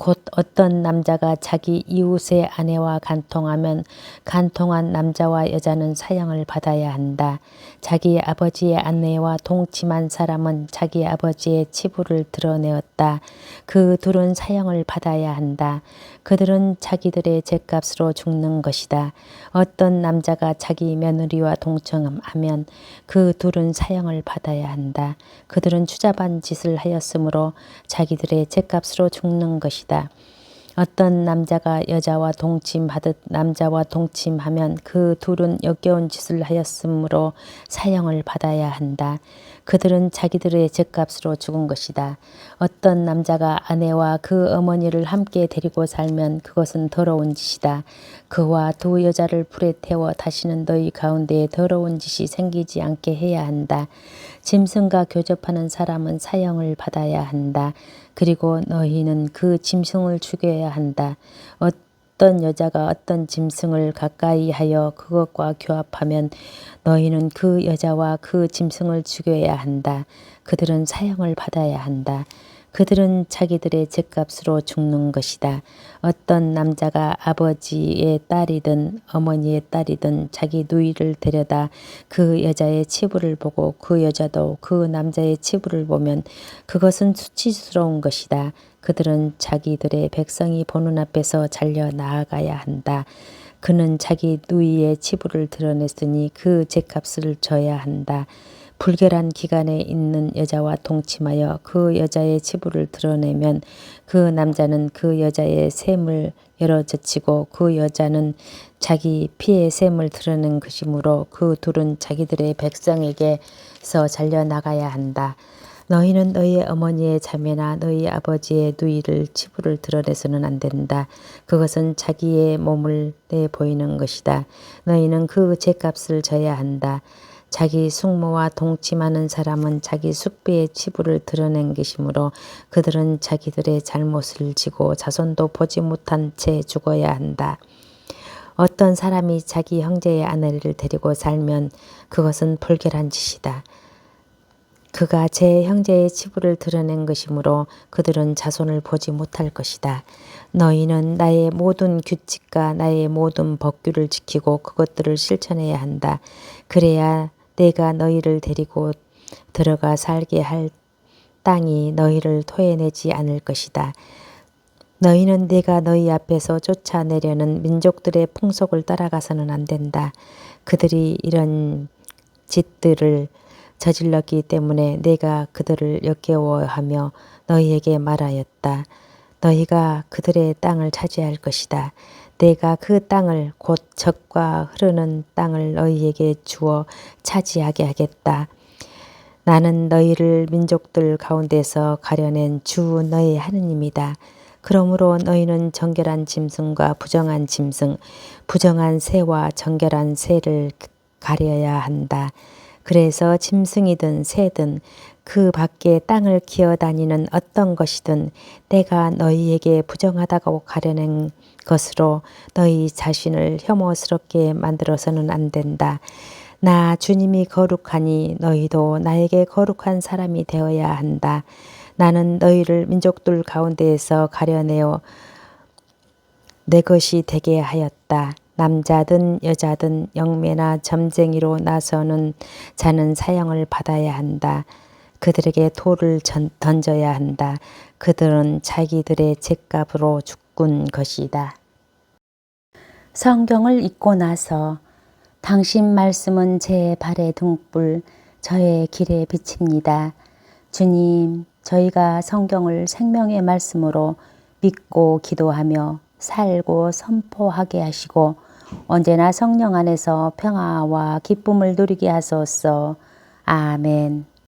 곧 어떤 남자가 자기 이웃의 아내와 간통하면 간통한 남자와 여자는 사형을 받아야 한다. 자기 아버지의 아내와 동침한 사람은 자기 아버지의 치부를 드러내었다. 그 둘은 사형을 받아야 한다. 그들은 자기들의 죗값으로 죽는 것이다. 어떤 남자가 자기 며느리와 동침하면 그 둘은 사형을 받아야 한다. 그들은 추잡한 짓을 하였으므로 자기들의 죗값으로 죽는 것이다. 어떤 남자가 여자와 동침하듯 남자와 동침하면 그 둘은 역겨운 짓을 하였으므로 사형을 받아야 한다. 그들은 자기들의 죗값으로 죽은 것이다. 어떤 남자가 아내와 그 어머니를 함께 데리고 살면 그것은 더러운 짓이다. 그와 두 여자를 불에 태워 다시는 너희 가운데에 더러운 짓이 생기지 않게 해야 한다. 짐승과 교접하는 사람은 사형을 받아야 한다. 그리고 너희는 그 짐승을 죽여야 한다. 어떤 여자가 어떤 짐승을 가까이 하여 그것과 교합하면 너희는 그 여자와 그 짐승을 죽여야 한다. 그들은 사형을 받아야 한다. 그들은 자기들의 죗값으로 죽는 것이다. 어떤 남자가 아버지의 딸이든 어머니의 딸이든 자기 누이를 데려다 그 여자의 치부를 보고 그 여자도 그 남자의 치부를 보면 그것은 수치스러운 것이다. 그들은 자기들의 백성이 보는 앞에서 잘려 나아가야 한다. 그는 자기 누이의 치부를 드러냈으니 그 죗값을 져야 한다. 불결한 기간에 있는 여자와 동침하여 그 여자의 치부를 드러내면 그 남자는 그 여자의 샘을 열어젖히고 그 여자는 자기 피의 샘을 드러낸 것이므로 그 둘은 자기들의 백성에게서 잘려나가야 한다. 너희는 너희 어머니의 자매나 너희 아버지의 누이를 치부를 드러내서는 안 된다. 그것은 자기의 몸을 내보이는 것이다. 너희는 그 죗값을 져야 한다. 자기 숙모와 동침하는 사람은 자기 숙비의 치부를 드러낸 것이므로 그들은 자기들의 잘못을 지고 자손도 보지 못한 채 죽어야 한다. 어떤 사람이 자기 형제의 아내를 데리고 살면 그것은 불결한 짓이다. 그가 제 형제의 치부를 드러낸 것이므로 그들은 자손을 보지 못할 것이다. 너희는 나의 모든 규칙과 나의 모든 법규를 지키고 그것들을 실천해야 한다. 그래야 내가 너희를 데리고 들어가 살게 할 땅이 너희를 토해내지 않을 것이다. 너희는 내가 너희 앞에서 쫓아내려는 민족들의 풍속을 따라가서는 안 된다. 그들이 이런 짓들을 저질렀기 때문에 내가 그들을 역겨워하며 너희에게 말하였다. 너희가 그들의 땅을 차지할 것이다. 내가 그 땅을 곧 젖과 흐르는 땅을 너희에게 주어 차지하게 하겠다. 나는 너희를 민족들 가운데서 가려낸 주 너희 하느님이다. 그러므로 너희는 정결한 짐승과 부정한 짐승, 부정한 새와 정결한 새를 가려야 한다. 그래서 짐승이든 새든 그 밖에 땅을 기어다니는 어떤 것이든 내가 너희에게 부정하다고 가려낸 것으로 너희 자신을 혐오스럽게 만들어서는 안 된다. 나 주님이 거룩하니 너희도 나에게 거룩한 사람이 되어야 한다. 나는 너희를 민족들 가운데에서 가려내어 내 것이 되게 하였다. 남자든 여자든 영매나 점쟁이로 나서는 자는 사형을 받아야 한다. 그들에게 돌을 던져야 한다. 그들은 자기들의 죗값으로 죽은 것이다. 성경을 읽고 나서 당신 말씀은 제 발의 등불, 저의 길의 빛입니다. 주님, 저희가 성경을 생명의 말씀으로 믿고 기도하며 살고 선포하게 하시고 언제나 성령 안에서 평화와 기쁨을 누리게 하소서. 아멘.